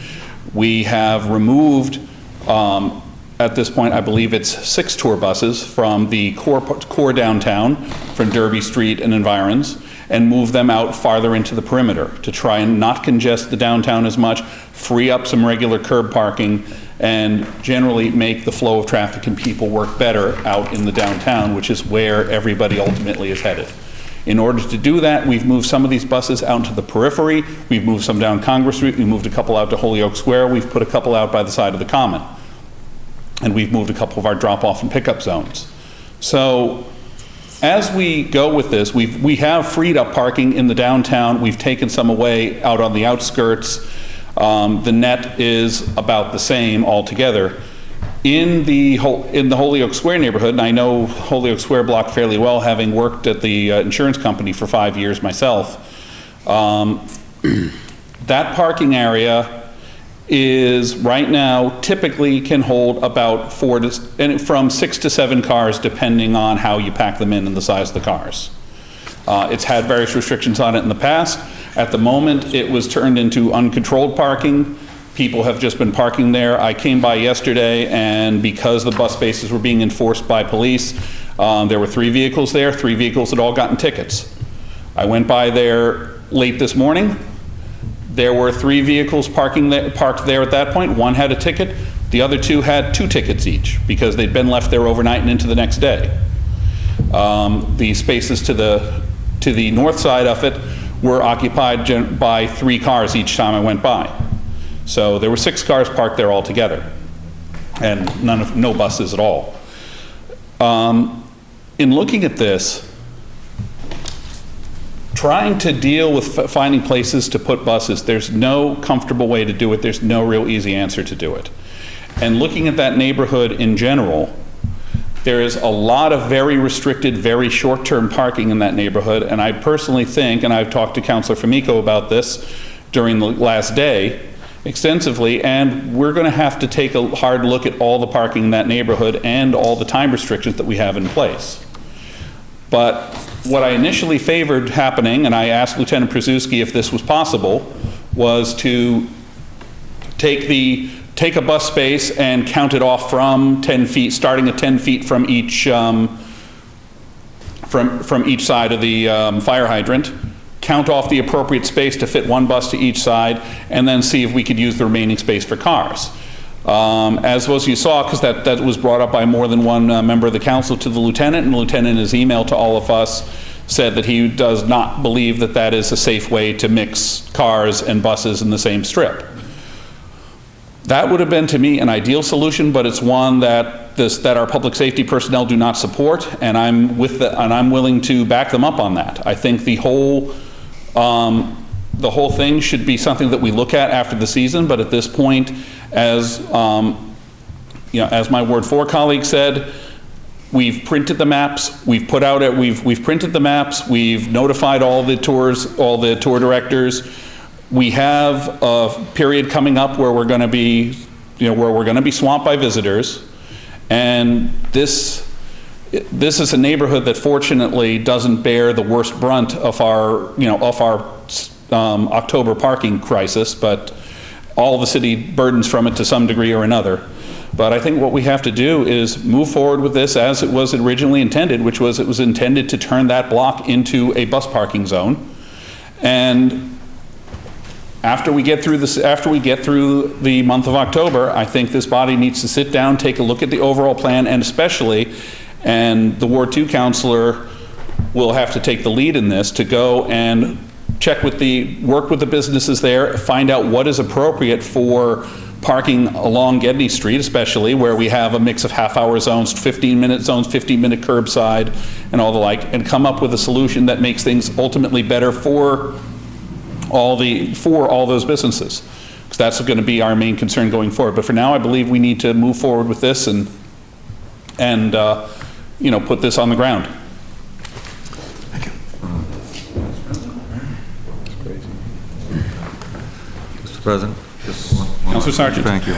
We have removed, at this point, I believe it's 6 tour buses from the core downtown, from Derby Street and environs, and move them out farther into the perimeter to try and not congest the downtown as much, free up some regular curb parking, and generally make the flow of traffic and people work better out in the downtown, which is where everybody ultimately is headed. In order to do that, we've moved some of these buses out to the periphery. We've moved some down Congress Street. We moved a couple out to Holyoke Square. We've put a couple out by the side of the Common. And we've moved a couple of our drop-off and pickup zones. So as we go with this, we have freed up parking in the downtown. We've taken some away out on the outskirts. The net is about the same altogether. In the Holyoke Square neighborhood, and I know Holyoke Square block fairly well, having worked at the insurance company for 5 years myself, that parking area is right now typically can hold about from 6 to 7 cars, depending on how you pack them in and the size of the cars. It's had various restrictions on it in the past. At the moment, it was turned into uncontrolled parking. People have just been parking there. I came by yesterday, and because the bus spaces were being enforced by police, there were 3 vehicles there. 3 vehicles had all gotten tickets. I went by there late this morning. There were 3 vehicles parked there at that point. 1 had a ticket. The other 2 had 2 tickets each because they'd been left there overnight and into the next day. The spaces to the north side of it were occupied by 3 cars each time I went by. So there were 6 cars parked there altogether, and no buses at all. In looking at this, trying to deal with finding places to put buses, there's no comfortable way to do it. There's no real easy answer to do it. And looking at that neighborhood in general, there is a lot of very restricted, very short-term parking in that neighborhood, and I personally think, and I've talked to Councilor Famico about this during the last day extensively, and we're going to have to take a hard look at all the parking in that neighborhood and all the time restrictions that we have in place. But what I initially favored happening, and I asked Lieutenant Przewski if this was possible, was to take a bus space and count it off from 10 feet, starting at 10 feet from each from each side of the fire hydrant, count off the appropriate space to fit 1 bus to each side, and then see if we could use the remaining space for cars. As you saw, because that was brought up by more than one member of the council to the lieutenant, and the lieutenant in his email to all of us said that he does not believe that that is a safe way to mix cars and buses in the same strip. That would have been, to me, an ideal solution, but it's one that our public safety personnel do not support, and I'm willing to back them up on that. I think the whole thing should be something that we look at after the season, but at this point, as as my Ward 4 colleague said, we've printed the maps, we've printed the maps, we've notified all the tour directors. We have a period coming up where we're going to be, swamped by visitors, and this is a neighborhood that fortunately doesn't bear the worst brunt of our October parking crisis, but all the city burdens from it to some degree or another. But I think what we have to do is move forward with this as it was originally intended, which was it was intended to turn that block into a bus parking zone. And after we get through the month of October, I think this body needs to sit down, take a look at the overall plan, and especially, and the Ward 2 councilor will have to take the lead in this, to go and work with the businesses there, find out what is appropriate for parking along Gedney Street, especially where we have a mix of half-hour zones, 15-minute zones, 15-minute curbside, and all the like, and come up with a solution that makes things ultimately better for all those businesses, because that's going to be our main concern going forward. But for now, I believe we need to move forward with this and put this on the ground. Mr. President? Councilor Sargent. Thank you.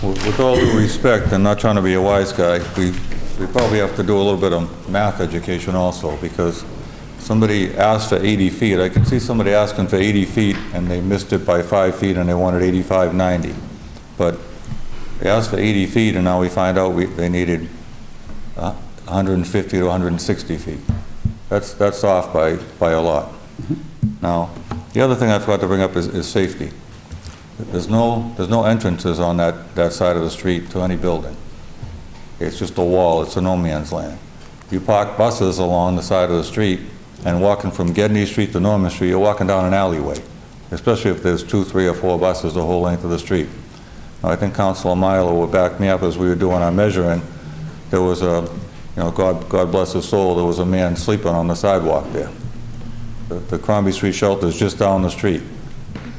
With all due respect, and not trying to be a wise guy, we probably have to do a little bit of math education also, because somebody asked for 80 feet. I can see somebody asking for 80 feet and they missed it by 5 feet and they wanted 85-90. But they asked for 80 feet and now we find out they needed 150 to 160 feet. That's off by a lot. Now, the other thing I forgot to bring up is safety. There's no entrances on that side of the street to any building. It's just a wall. It's a no man's land. You park buses along the side of the street, and walking from Gedney Street to Norman Street, you're walking down an alleyway, especially if there's 2, 3, or 4 buses the whole length of the street. Now, I think Councilor Milo would back me up as we were doing our measuring. There was God bless his soul, there was a man sleeping on the sidewalk there. The Crombie Street shelter is just down the street.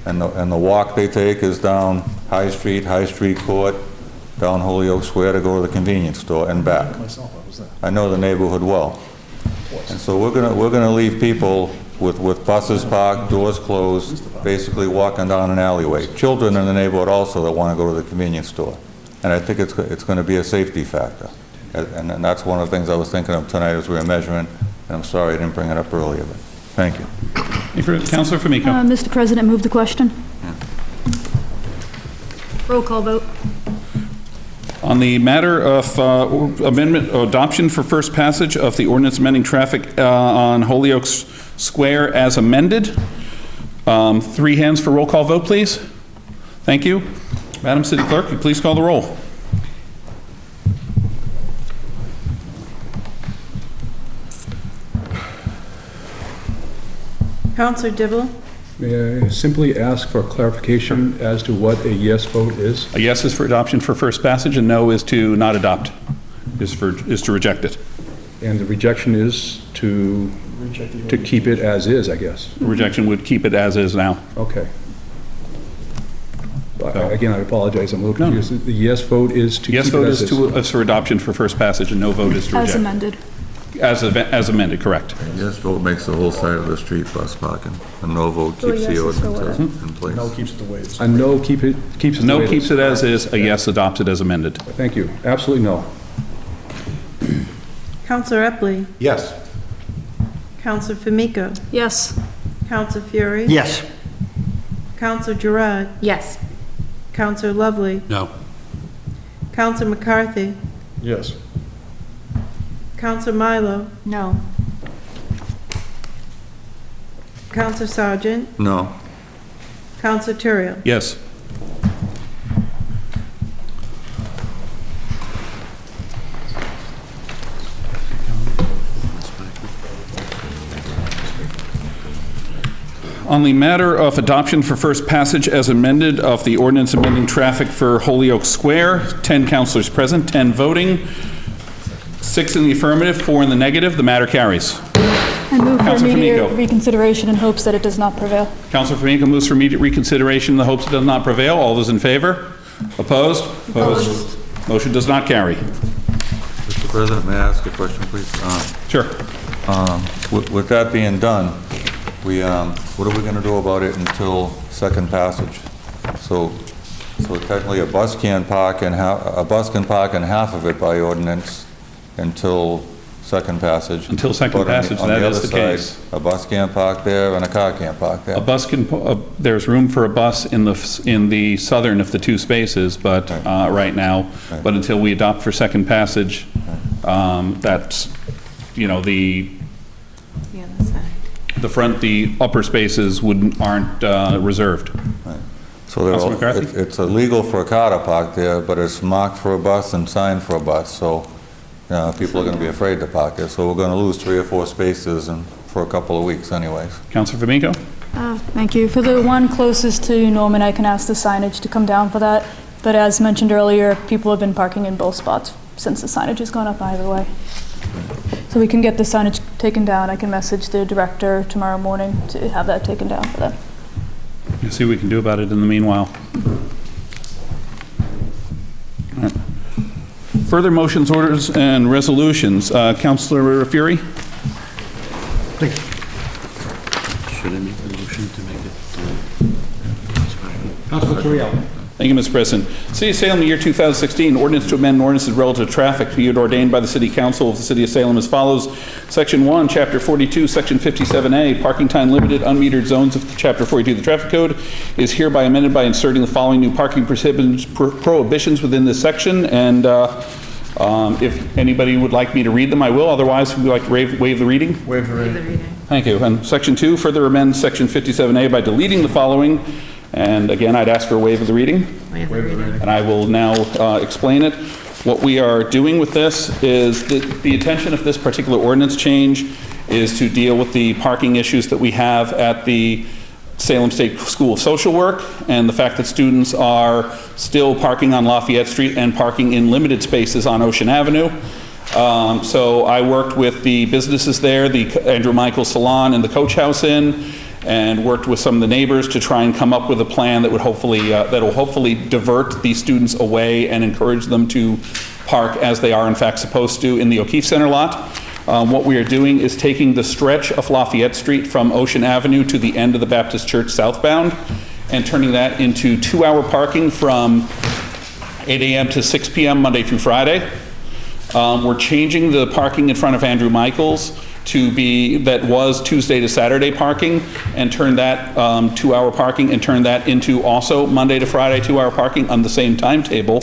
And the walk they take is down High Street Court, down Holyoke Square to go to the convenience store and back. I know the neighborhood well. And so we're gonna leave people with buses parked, doors closed, basically walking down an alleyway. Children in the neighborhood also that want to go to the convenience store. And I think it's going to be a safety factor. And that's one of the things I was thinking of tonight as we were measuring. And I'm sorry I didn't bring it up earlier, but thank you. Councilor Famico. Mr. President, move the question. Roll call vote. On the matter of amendment, adoption for first passage of the ordinance amending traffic on Holyoke Square as amended. 3 hands for roll call vote, please. Thank you. Madam City Clerk, will you please call the roll? Counselor Dibble? May I simply ask for clarification as to what a yes vote is? A yes is for adoption for first passage, and no is to not adopt, is to reject it. And the rejection is to keep it as is, I guess. Rejection would keep it as is now. Okay. Again, I apologize, I'm a little confused. The yes vote is to keep it as is? Yes vote is for adoption for first passage, and no vote is to reject. As amended. As amended, correct. Yes vote makes the whole side of the street bus parking. A no vote keeps the ordinance in place. No keeps it the way it is. A no keeps it the way No it is. keeps it as is, a yes adopts it as amended. Thank you. Absolutely no. Counselor Epley? Yes. Counselor Famico? Yes. Counselor Fury? Yes. Counselor Gerard? Yes. Counselor Lovely? No. Counselor McCarthy? Yes. Counselor Milo? No. Counselor Sargent? No. Counselor Turiel? Yes. On the matter of adoption for first passage as amended of the ordinance amending traffic for Holyoke Square, 10 councilors present, 10 voting, 6 in the affirmative, 4 in the negative. The matter carries. I move for Councilor immediate Famico. reconsideration in hopes that it does not prevail. Councilor Famico moves for immediate reconsideration in the hopes it does not prevail. All those in favor? Opposed? Opposed. Motion does not carry. Mr. President, may I ask a question, please? Sure. With that being done, what are we going to do about it until second passage? So technically, a bus can park in half of it by ordinance until second passage. Until second But passage, on that the is other the case. side, a bus can't park there and a car can't park there. A bus can, there's room for a bus in the southern of the 2 spaces, but, right now, but until we adopt for second passage, that's, the front, the upper spaces aren't reserved. So Councilor McCarthy? it's illegal for a car to park there, but it's marked for a bus and signed for a bus, so people are going to be afraid to park there. So we're going to lose 3 or 4 spaces for a couple of weeks anyways. Councilor Famico? Thank you. For the one closest to Norman, I can ask the signage to come down for that. But as mentioned earlier, people have been parking in both spots since the signage has gone up either way. So we can get the signage taken down. I can message the director tomorrow morning to have that taken down for them. We'll see what we can do about it in the meanwhile. All right. Further motions, orders, and resolutions. Councilor Fury? Please. Should I make the motion to make it? Councilor Turiel. Thank you, Mr. President. City of Salem, year 2016, ordinance to amend ordinances relative to traffic be it ordained by the City Council of the City of Salem as follows. Section 1, Chapter 42, Section 57A, parking time limited, unmetered zones of Chapter 42 of the Traffic Code is hereby amended by inserting the following new parking prohibitions within this section. And if anybody would like me to read them, I will. Otherwise, would you like to waive the reading? Waive the reading. Thank you. And Section 2, further amend Section 57A by deleting the following. And again, I'd ask for a waive of the reading. Waive the reading. And I will now explain it. What we are doing with this is the intention of this particular ordinance change is to deal with the parking issues that we have at the Salem State School of Social Work and the fact that students are still parking on Lafayette Street and parking in limited spaces on Ocean Avenue. So I worked with the businesses there, the Andrew Michael Salon and the Coach House Inn, and worked with some of the neighbors to try and come up with a plan that would hopefully divert these students away and encourage them to park as they are in fact supposed to in the O'Keefe Center lot. What we are doing is taking the stretch of Lafayette Street from Ocean Avenue to the end of the Baptist Church southbound and turning that into 2-hour parking from 8 a.m. to 6 p.m. Monday through Friday. We're changing the parking in front of Andrew Michael's that was Tuesday to Saturday parking, and turn that 2-hour parking, and turn that into also Monday to Friday 2-hour parking on the same timetable.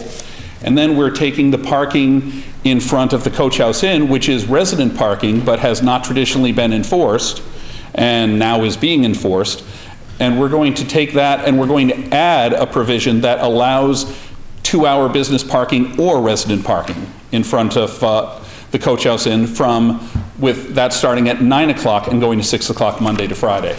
And then we're taking the parking in front of the Coach House Inn, which is resident parking, but has not traditionally been enforced, and now is being enforced. And we're going to take that and we're going to add a provision that allows 2-hour business parking or resident parking in front of the Coach House Inn, with that starting at 9 o'clock and going to 6 o'clock Monday to Friday.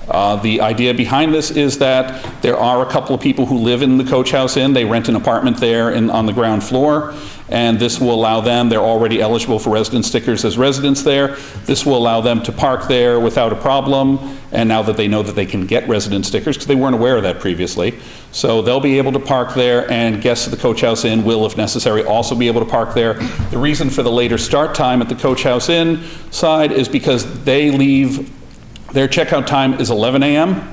The idea behind this is that there are a couple of people who live in the Coach House Inn. They rent an apartment there on the ground floor, and this will allow them, they're already eligible for resident stickers as residents there. This will allow them to park there without a problem, and now that they know that they can get resident stickers, because they weren't aware of that previously. So they'll be able to park there, and guests of the Coach House Inn will, if necessary, also be able to park there. The reason for the later start time at the Coach House Inn side is because they leave, their checkout time is 11 a.m.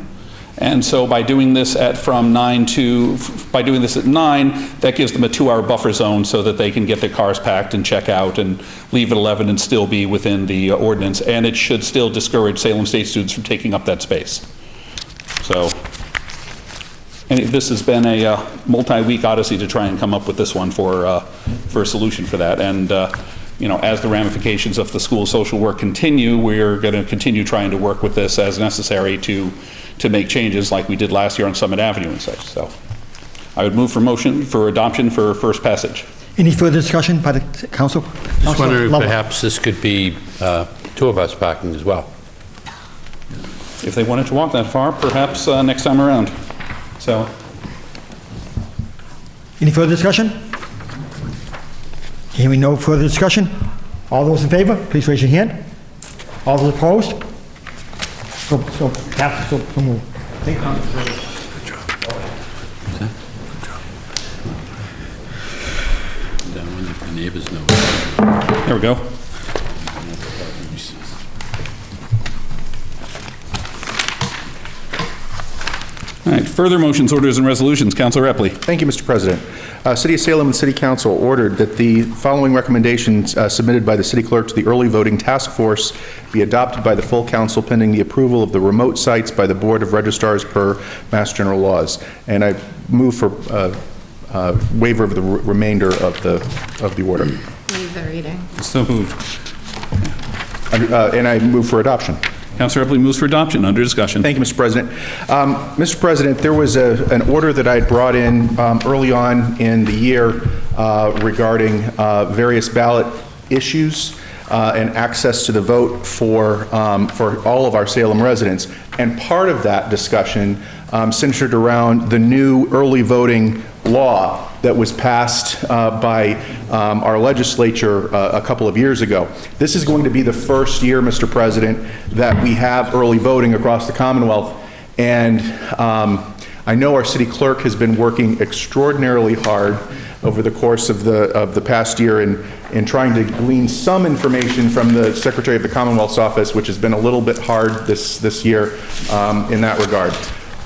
And so by doing this at 9, that gives them a 2-hour buffer zone so that they can get their cars packed and check out and leave at 11 and still be within the ordinance. And it should still discourage Salem State students from taking up that space. So, and this has been a multi-week odyssey to try and come up with this one for a solution for that. And you know, as the ramifications of the school social work continue, we're going to continue trying to work with this as necessary to make changes like we did last year on Summit Avenue and such. So I would move for motion for adoption for first passage. Any further discussion by the council? Just wondering if perhaps this could be tour bus parking as well. If they wanted to walk that far, perhaps next time around. So. Any further discussion? Hearing no further discussion, all those in favor, please raise your hand. All those opposed? So moved. Good job. I wonder if the neighbors know. There we go. All right, further motions, orders, and resolutions. Councilor Epley. Thank you, Mr. President. City of Salem and City Council ordered that the following recommendations submitted by the City Clerk to the Early Voting Task Force be adopted by the full council pending the approval of the remote sites by the Board of Registrars per Mass General Laws. And I move for waiver of the remainder of the order. Waive the reading. So moved. And I move for adoption. Councilor Epley moves for adoption. Under discussion. Thank you, Mr. President. Mr. President, there was an order that I had brought in early on in the year regarding various ballot issues and access to the vote for all of our Salem residents. And part of that discussion centered around the new early voting law that was passed by our legislature a couple of years ago. This is going to be the first year, Mr. President, that we have early voting across the Commonwealth. And I know our city clerk has been working extraordinarily hard over the course of the past year in trying to glean some information from the Secretary of the Commonwealth's office, which has been a little bit hard this year in that regard.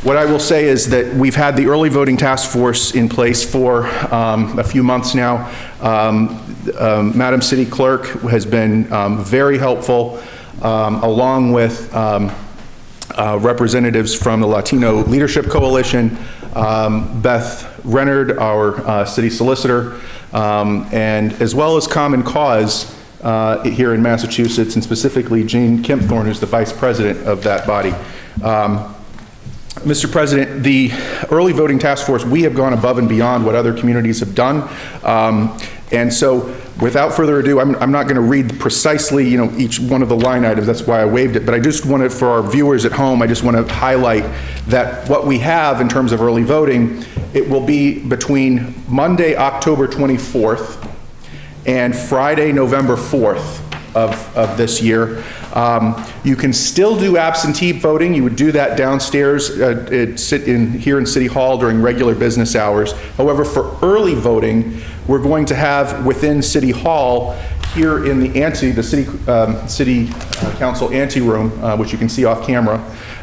What I will say is that we've had the early voting task force in place for a few months now. Madam City Clerk has been very helpful, along with representatives from the Latino Leadership Coalition, Beth Renard, our city solicitor, and as well as Common Cause here in Massachusetts, and specifically Jane Kempthorne, who's the vice president of that body. Mr. President, the early voting task force, we have gone above and beyond what other communities have done. And so without further ado, I'm not going to read precisely, each one of the line items. That's why I waived it. But I just wanted, for our viewers at home, I just want to highlight that what we have in terms of early voting, it will be between Monday, October 24th and Friday, November 4th of this year. You can still do absentee voting. You would do that downstairs, here in City Hall during regular business hours. However, for early voting, we're going to have within City Hall here in the City Council ante room, which you can see off camera.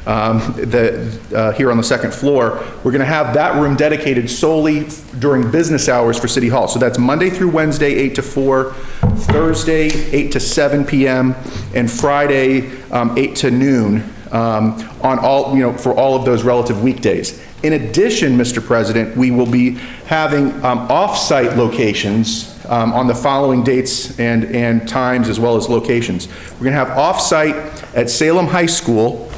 here on the second floor. We're going to have that room dedicated solely during business hours for City Hall. So that's Monday through Wednesday, 8 to 4, Thursday, 8 to 7 p.m., and Friday, 8 to noon, on all, for all of those relative weekdays. In addition, Mr. President, we will be having off-site locations on the following dates and times, as well as locations. We're going to have off-site at Salem High School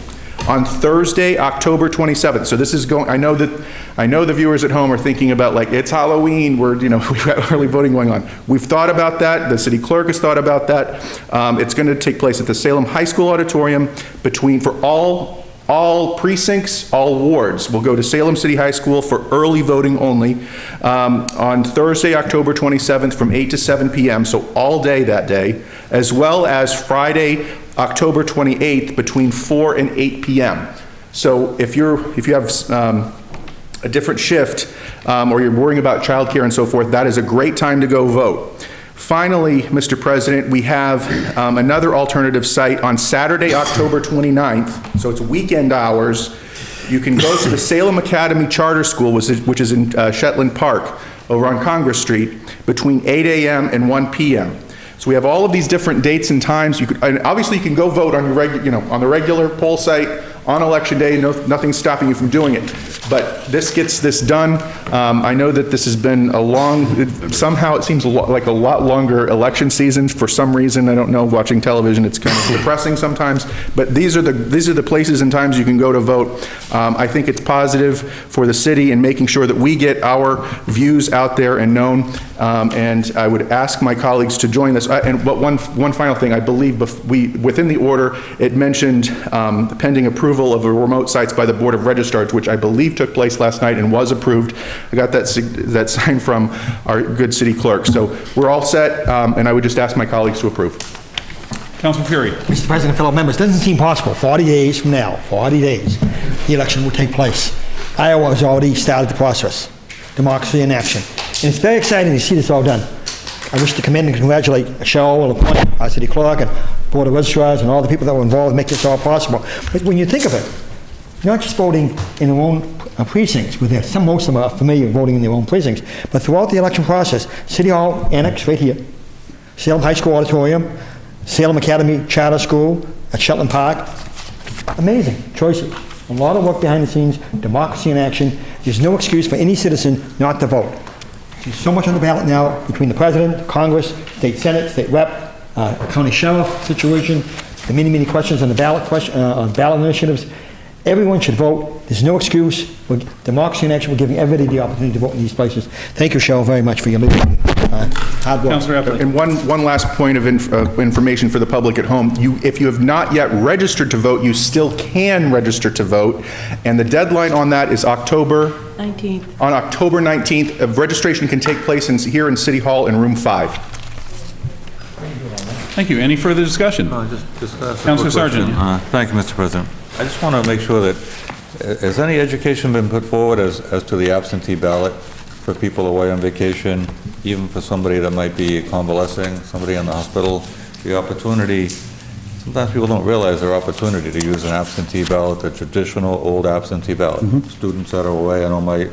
on Thursday, October 27th. So this is going, I know the viewers at home are thinking about, like, it's Halloween, we've got early voting going on. We've thought about that, the city clerk has thought about that. It's going to take place at the Salem High School auditorium for all precincts, all wards. We'll go to Salem City High School for early voting only on Thursday, October 27th from 8 to 7 p.m., so all day that day, as well as Friday, October 28th between 4 and 8 p.m. So if you have a different shift or you're worrying about childcare and so forth, that is a great time to go vote. Finally, Mr. President, we have another alternative site on Saturday, October 29th, so it's weekend hours. You can go to the Salem Academy Charter School, which is in Shetland Park, over on Congress Street, between 8 a.m. and 1 p.m. So we have all of these different dates and times. And obviously, you can go vote on on the regular poll site on Election Day. Nothing's stopping you from doing it. But this gets this done. I know that this has been somehow it seems like a lot longer election season for some reason. I don't know, watching television, it's kind of depressing sometimes. But these are the places and times you can go to vote. I think it's positive for the city in making sure that we get our views out there and known. And I would ask my colleagues to join us. But one final thing, I believe within the order, it mentioned pending approval of the remote sites by the Board of Registrars, which I believe took place last night and was approved. I got that sign from our good city clerk. So we're all set, and I would just ask my colleagues to approve. Councilor Fury. Mr. President, fellow members, doesn't seem possible. 40 days from now, 40 days, the election will take place. Iowa has already started the process. Democracy in action. And it's very exciting to see this all done. I wish to commend and congratulate Cheryl LaPointe, our city clerk, and Board of Registrars, and all the people that were involved to make this all possible. But when you think of it, you're not just voting in their own precincts, most of them are familiar with voting in their own precincts, but throughout the election process, City Hall Annex right here, Salem High School Auditorium, Salem Academy Charter School at Shetland Park. Amazing choices. A lot of work behind the scenes, democracy in action. There's no excuse for any citizen not to vote. There's so much on the ballot now between the President, Congress, State Senate, State Rep, County Sheriff situation, the many questions on the ballot initiatives. Everyone should vote. There's no excuse. Democracy in action. We're giving everybody the opportunity to vote in these places. Thank you, Cheryl, very much for your hard work. Councilor Epley. And one last point of information for the public at home. If you have not yet registered to vote, you still can register to vote. And the deadline on that is October 19th. On October 19th, registration can take place here in City Hall in room 5. Thank you. Any further discussion? Councilor Sargent. Thank you, Mr. President. I just want to make sure that, has any education been put forward as to the absentee ballot for people away on vacation, even for somebody that might be convalescing, somebody in the hospital? The opportunity, sometimes people don't realize their opportunity to use an absentee ballot, the traditional old absentee ballot. Students that are away, I know my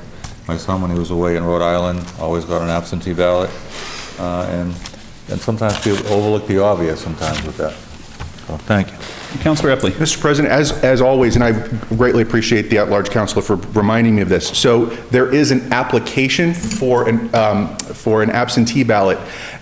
son, when he was away in Rhode Island, always got an absentee ballot. And sometimes people overlook the obvious sometimes with that. So, thank you. Councilor Epley. Mr. President, as always, and I greatly appreciate the at-large councilor for reminding me of this. So there is an application for an absentee ballot,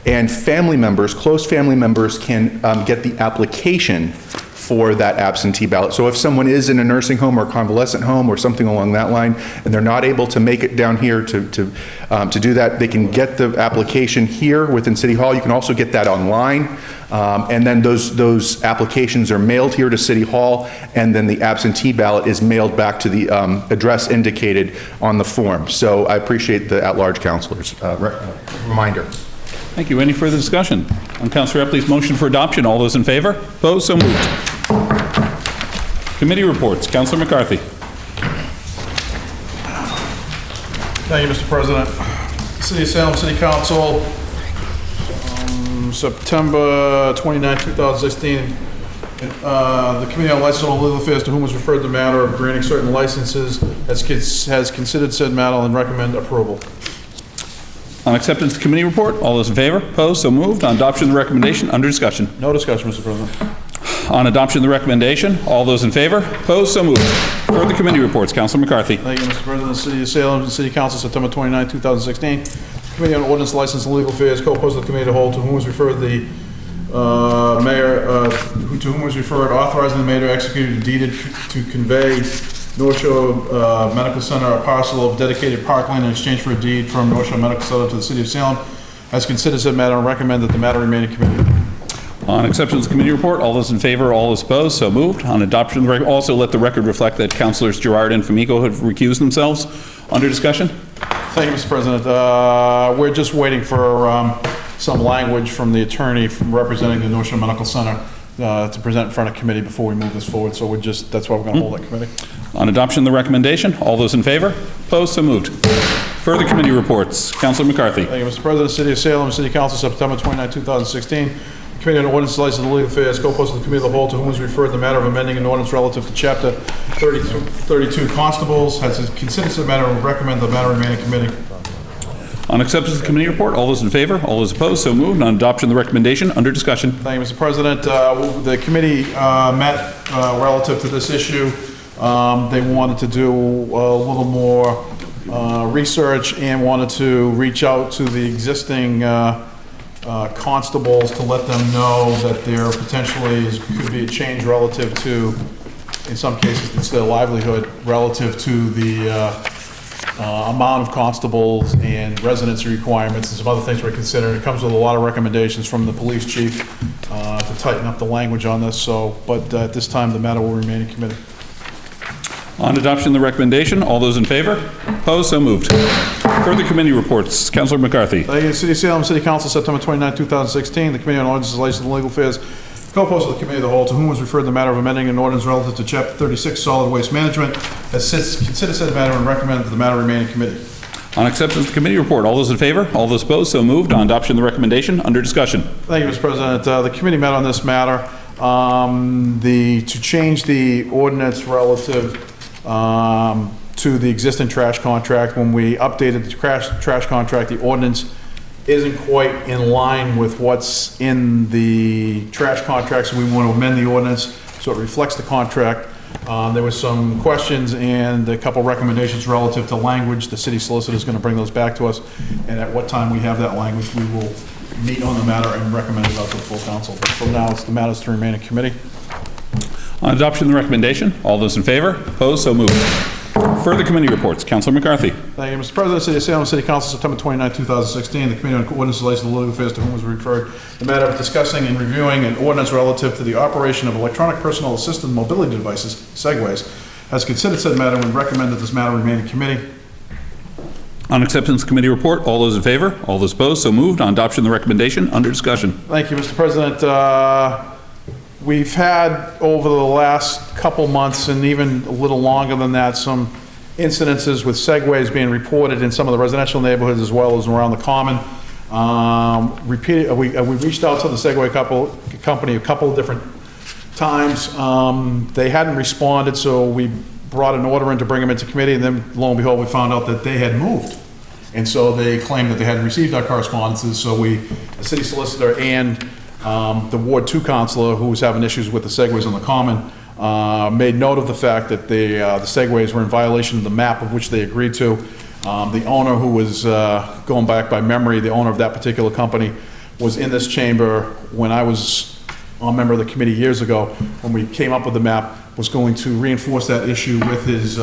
and family members, close family members, can get the application for that absentee ballot. So if someone is in a nursing home or convalescent home or something along that line, and they're not able to make it down here to do that, they can get the application here within City Hall. You can also get that online. And then those applications are mailed here to City Hall, and then the absentee ballot is mailed back to the address indicated on the form. So I appreciate the at-large councilor's reminder. Thank you. Any further discussion on Councilor Epley's motion for adoption? All those in favor? Opposed? So moved. Committee reports. Councilor McCarthy. Thank you, Mr. President. City of Salem City Council, September 29, 2016, The Committee on License and Legal Affairs, to whom was referred the matter of granting certain licenses, has considered said matter and recommend approval. On acceptance of the committee report, all those in favor? Opposed? So moved. On adoption of the recommendation, under discussion. No discussion, Mr. President. On adoption of the recommendation, all those in favor? Opposed? So moved. Further committee reports, Councilor McCarthy. Thank you, Mr. President. The City of Salem, the City Council, September 29, 2016. Committee on Ordinance, License, and Legal Affairs, co-host of the committee of the whole, to whom was referred the mayor, to whom was referred authorizing the mayor to execute a deed to convey North Shore Medical Center a parcel of dedicated parkland in exchange for a deed from North Shore Medical Center to the City of Salem, has considered said matter and recommend that the matter remain in committee. On acceptance of the committee report, all those in favor, all those opposed, so moved. On adoption, also let the record reflect that Councilors Gerard and Famico have recused themselves. Under discussion? Thank you, Mr. President. We're just waiting for some language from the attorney representing the North Shore Medical Center to present in front of committee before we move this forward. So that's why we're going to hold that committee. On adoption of the recommendation, all those in favor? Opposed, so moved. Further committee reports. Councilor McCarthy. Thank you, Mr. President. City of Salem, City Council, September 29, 2016. Committee on Ordinance, License, and Legal Affairs, co-host of the Committee of the Whole, to whom was referred the matter of amending an ordinance relative to Chapter 32 Constables, has considered the matter and recommend the matter remain in committee. On acceptance of the committee report, all those in favor, all those opposed, so moved. On adoption of the recommendation, under discussion. Thank you, Mr. President. The committee met relative to this issue. They wanted to do a little more research and wanted to reach out to the existing constables to let them know that there potentially could be a change relative to, in some cases, it's their livelihood, relative to the amount of constables and residency requirements and some other things we're considering. It comes with a lot of recommendations from the police chief to tighten up the language on this. But at this time, the matter will remain in committee. On adoption of the recommendation, all those in favor? Opposed, so moved. Further committee reports. Councilor McCarthy. Thank you. City of Salem, City Council, September 29, 2016. The Committee on Ordinances, License, and Legal Affairs, co-host of the Committee of the Whole, to whom was referred the matter of amending an ordinance relative to Chapter 36 Solid Waste Management, has considered said matter and recommended that the matter remain in committee. On acceptance of the committee report, all those in favor? All those opposed, so moved. On adoption of the recommendation, under discussion. Thank you, Mr. President. The committee met on this matter to change the ordinance relative to the existing trash contract. When we updated the trash contract, the ordinance isn't quite in line with what's in the trash contract, so we want to amend the ordinance so it reflects the contract. There was some questions and a couple recommendations relative to language. The city solicitor is going to bring those back to us, and at what time we have that language, we will meet on the matter and recommend it out to the full council. But for now, the matter is to remain in committee. On adoption of the recommendation, all those in favor? Opposed, so moved. Further committee reports. Councilor McCarthy. Thank you, Mr. President. City of Salem, City Council, September 29, 2016. The Committee on Ordinances, License, and Legal Affairs, to whom was referred the matter of discussing and reviewing an ordinance relative to the operation of electronic personal assisted mobility devices, segways, has considered said matter and recommended this matter remain in committee. On acceptance of the committee report, all those in favor? All those opposed, so moved. On adoption of the recommendation, under discussion. Thank you, Mr. President. We've had, over the last couple months, and even a little longer than that, some incidences with segways being reported in some of the residential neighborhoods as well as around the common. We reached out to the Segway company a couple of different times. They hadn't responded, so we brought an order in to bring them into committee, and then lo and behold, we found out that they had moved. And so they claimed that they hadn't received our correspondences, so the city solicitor and the Ward 2 councilor, who was having issues with the segways on the common, made note of the fact that the segways were in violation of the map of which they agreed to. The owner, who was, going back by memory, the owner of that particular company, was in this chamber when I was a member of the committee years ago, when we came up with the map, was going to reinforce that issue with his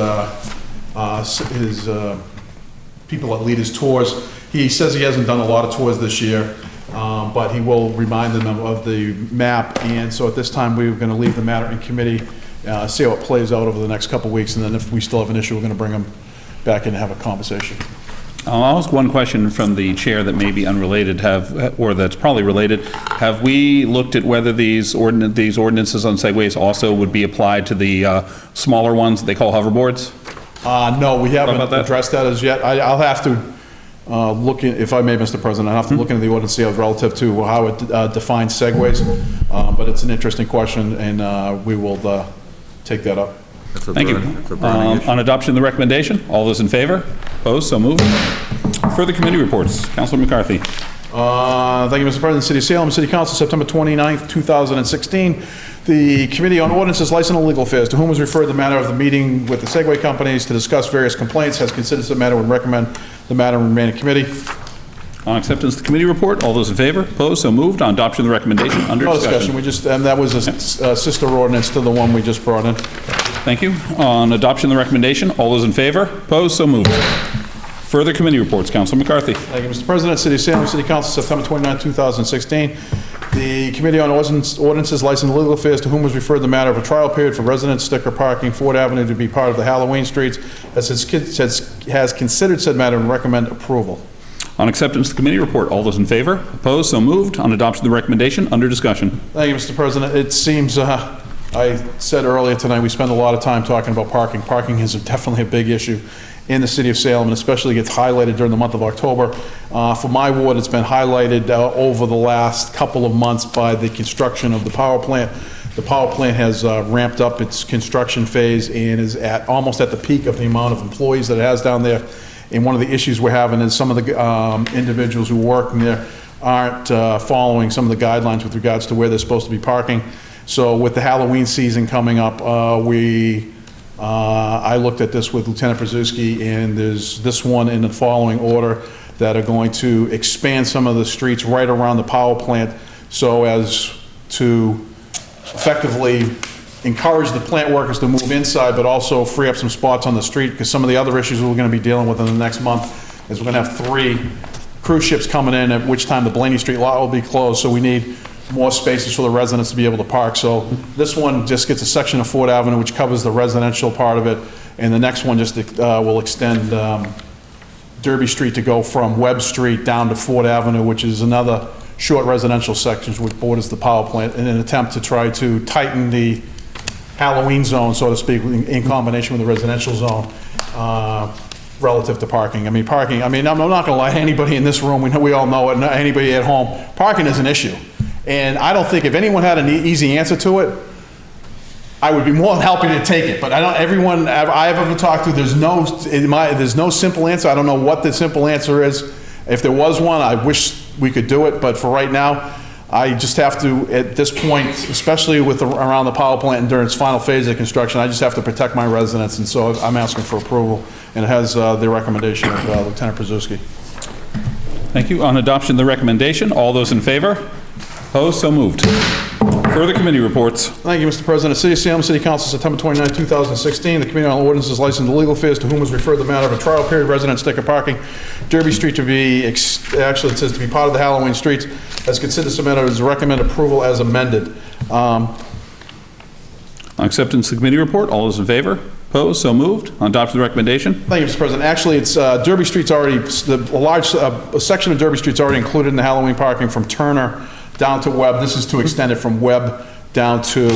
people that lead his tours. He says he hasn't done a lot of tours this year, but he will remind them of the map. And so at this time, we're going to leave the matter in committee, see how it plays out over the next couple of weeks, and then if we still have an issue, we're going to bring them back in and have a conversation. I'll ask one question from the chair that may be unrelated, or that's probably related. Have we looked at whether these ordinances on segways also would be applied to the smaller ones that they call hoverboards? No, we haven't addressed that as yet. I'll have to looking, if I may, Mr. President, I have to look into the ordinance, see how it's relative to how it defines segues. But it's an interesting question, and we will take that up. Thank you. On adoption of the recommendation, all those in favor? Opposed? So moved. Further committee reports. Councilor McCarthy. Thank you, Mr. President. City of Salem, City Council, September 29th, 2016. The Committee on Ordinances, License and Legal Affairs, to whom was referred the matter of the meeting with the Segway companies to discuss various complaints, has considered the matter and recommend the matter remain in committee. On acceptance of the committee report, all those in favor? Opposed? So moved. On adoption of the recommendation, under No discussion. We just, and that was a sister ordinance to the one we just brought in. Thank you. On adoption of the recommendation, all those in favor? Opposed? So moved. Further committee reports. Councilor McCarthy. Thank you, Mr. President. City of Salem, City Council, September 29, 2016. The Committee on Ordinances, License and Legal Affairs, to whom was referred the matter of a trial period for resident sticker parking, Ford Avenue, to be part of the Halloween streets, has considered said matter and recommend approval. On acceptance of the committee report, all those in favor? Opposed? So moved. On adoption of the recommendation, under discussion. Thank you, Mr. President. It seems, I said earlier tonight, we spend a lot of time talking about parking. Parking is definitely a big issue in the city of Salem, and especially gets highlighted during the month of October. For my ward, it's been highlighted over the last couple of months by the construction of the power plant. The power plant has ramped up its construction phase and is almost at the peak of the amount of employees that it has down there. And one of the issues we're having is some of the individuals who work there aren't following some of the guidelines with regards to where they're supposed to be parking. So with the Halloween season coming up, I looked at this with Lieutenant Brzezinski, and there's this one in the following order that are going to expand some of the streets right around the power plant so as to effectively encourage the plant workers to move inside, but also free up some spots on the street, because some of the other issues we're going to be dealing with in the next month is we're going to have 3 cruise ships coming in, at which time the Blaney Street lot will be closed, so we need more spaces for the residents to be able to park. So this one just gets a section of Ford Avenue, which covers the residential part of it, and the next one just will extend Derby Street to go from Webb Street down to Ford Avenue, which is another short residential section which borders the power plant, in an attempt to try to tighten the Halloween zone, so to speak, in combination with the residential zone, relative to parking. I mean, parking, I'm not going to lie to anybody in this room, we all know it, anybody at home, parking is an issue. And I don't think if anyone had an easy answer to it, I would be more than happy to take it. But I don't, everyone I've ever talked to, there's no simple answer. I don't know what the simple answer is. If there was one, I wish we could do it. But for right now, I just have to, at this point, especially with around the power plant and during its final phase of construction, I just have to protect my residents. And so I'm asking for approval. And it has the recommendation of Lieutenant Brzezinski. Thank you. On adoption of the recommendation, all those in favor? Opposed? So moved. Further committee reports. Thank you, Mr. President. City of Salem, City Council, September 29, 2016. The Committee on Ordinances, License and Legal Affairs, to whom was referred the matter of a trial period resident sticker parking, Derby Street to be, actually it says to be part of the Halloween streets, has considered the matter as recommend approval as amended. On acceptance of the committee report, all those in favor? Opposed? So moved. On adoption of the recommendation. Thank you, Mr. President. Actually, it's Derby Street's already, a large section of Derby Street's already included in the Halloween parking from Turner down to Webb. This is to extend it from Webb down to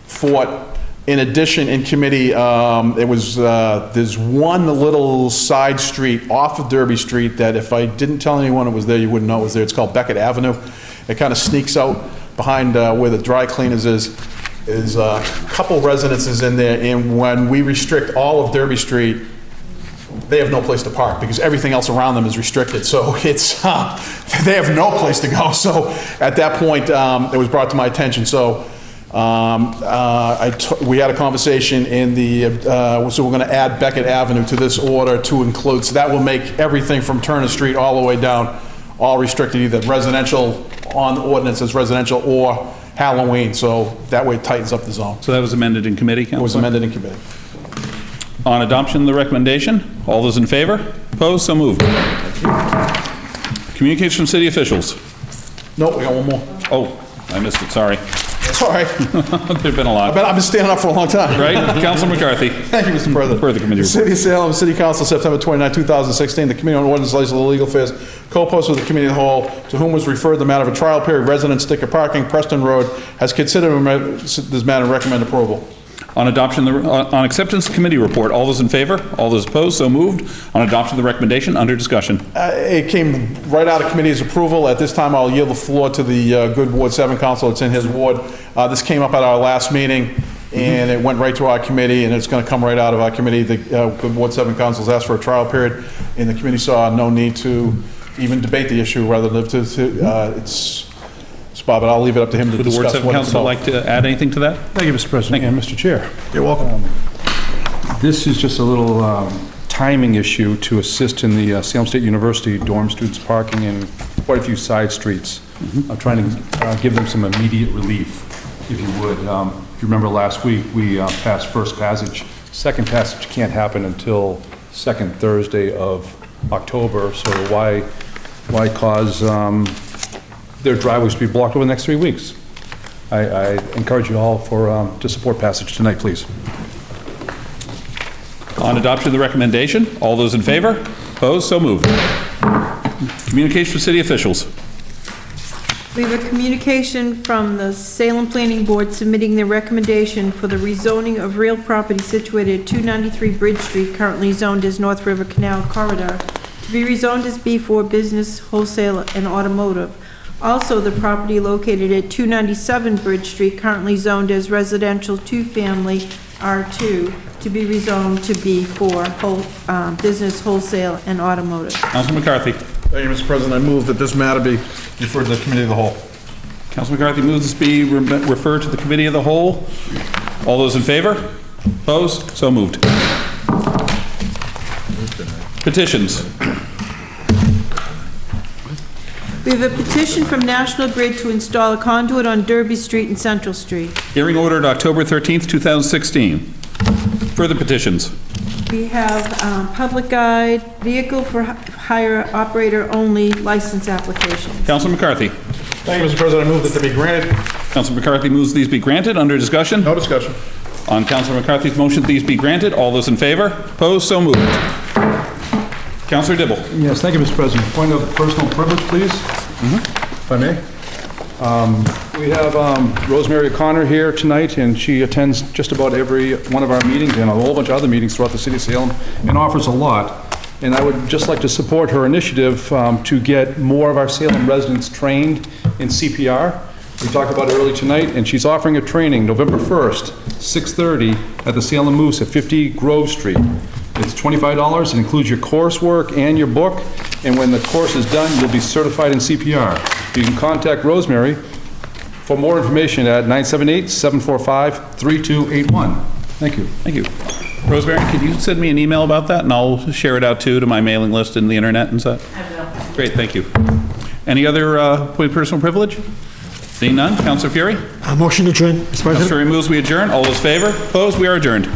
Fort. In addition, in committee, there's one little side street off of Derby Street that if I didn't tell anyone it was there, you wouldn't know it was there. It's called Beckett Avenue. It kind of sneaks out behind where the dry cleaners is a couple residences in there, and when we restrict all of Derby Street, they have no place to park because everything else around them is restricted. So it's, they have no place to go. So at that point, it was brought to my attention. So we had a conversation in the, so we're going to add Beckett Avenue to this order to include, so that will make everything from Turner Street all the way down, all restricted, either residential on the ordinance as residential or Halloween. So that way it tightens up the zone. So that was amended in committee, Councilor? It was amended in committee. On adoption of the recommendation, all those in favor? Opposed? So moved. Communications from city officials. Nope, we got one more. Oh, I missed it, sorry. It's all right. There've been a lot. I've been standing up for a long time. Right? Councilor McCarthy. Thank you, Mr. President. Further committee report. City of Salem, City Council, September 29, 2016. The Committee on Ordinance, License and Legal Affairs, co-posted with the Committee of the Whole, to whom was referred the matter of a trial period resident sticker parking, Preston Road, has considered this matter and recommend approval. On acceptance of committee report, all those in favor? All those opposed? So moved. On adoption of the recommendation, under discussion. It came right out of committee's approval. At this time, I'll yield the floor to the good Ward 7 council. It's in his ward. This came up at our last meeting, and it went right to our committee, and it's going to come right out of our committee. The good Ward 7 councils asked for a trial period, and the committee saw no need to even debate the issue, rather than it's Bob, but I'll leave it up to him to discuss. Would the Ward 7 council like to add anything to that? Thank you, Mr. President and Mr. Chair. You're welcome. This is just a little timing issue to assist in the Salem State University dorm students parking in quite a few side streets. I'm trying to give them some immediate relief, if you would. If you remember last week, we passed first passage. Second passage can't happen until second Thursday of October, so why cause their driveways to be blocked over the next 3 weeks? I encourage you all to support passage tonight, please. On adoption of the recommendation, all those in favor? Opposed? So moved. Communication with city officials. We have a communication from the Salem Planning Board submitting their recommendation for the rezoning of real property situated at 293 Bridge Street, currently zoned as North River Canal Corridor, to be rezoned as B4 Business, Wholesale, and Automotive. Also, the property located at 297 Bridge Street, currently zoned as Residential 2-Family R2, to be rezoned to B4 Business, Wholesale, and Automotive. Councilman McCarthy. Thank you, Mr. President. I move that this matter be referred to the committee of the whole. Councilman McCarthy moves this be referred to the committee of the whole. All those in favor? Opposed? So moved. Petitions. We have a petition from National Grid to install a conduit on Derby Street and Central Street. Hearing ordered October 13th, 2016. Further petitions. We have public guide, vehicle for hire operator only license application. Councilman McCarthy. Thank you, Mr. President. I move that they be granted. Councilman McCarthy moves these be granted. Under discussion? No discussion. On Councilor McCarthy's motion, these be granted. All those in favor? Opposed? So moved. Councilor Dibble. Yes, thank you, Mr. President. Point of personal privilege, please, if I may. We have Rosemary O'Connor here tonight, and she attends just about every one of our meetings and a whole bunch of other meetings throughout the city of Salem, and offers a lot. And I would just like to support her initiative to get more of our Salem residents trained in CPR. We talked about it early tonight, and she's offering a training November 1st, 6:30 at the Salem Moose at 50 Grove Street. It's $25. It includes your coursework and your book, and when the course is done, you'll be certified in CPR. You can contact Rosemary for more information at 978-745-3281. Thank you. Thank you. Rosemary, could you send me an email about that, and I'll share it out too to my mailing list and the internet and such? I will. Great, thank you. Any other point of personal privilege? Seeing none, Councilor Fury? Motion to adjourn, Mr. President. Councilor Fury moves we adjourn. All those in favor? Opposed? We are adjourned.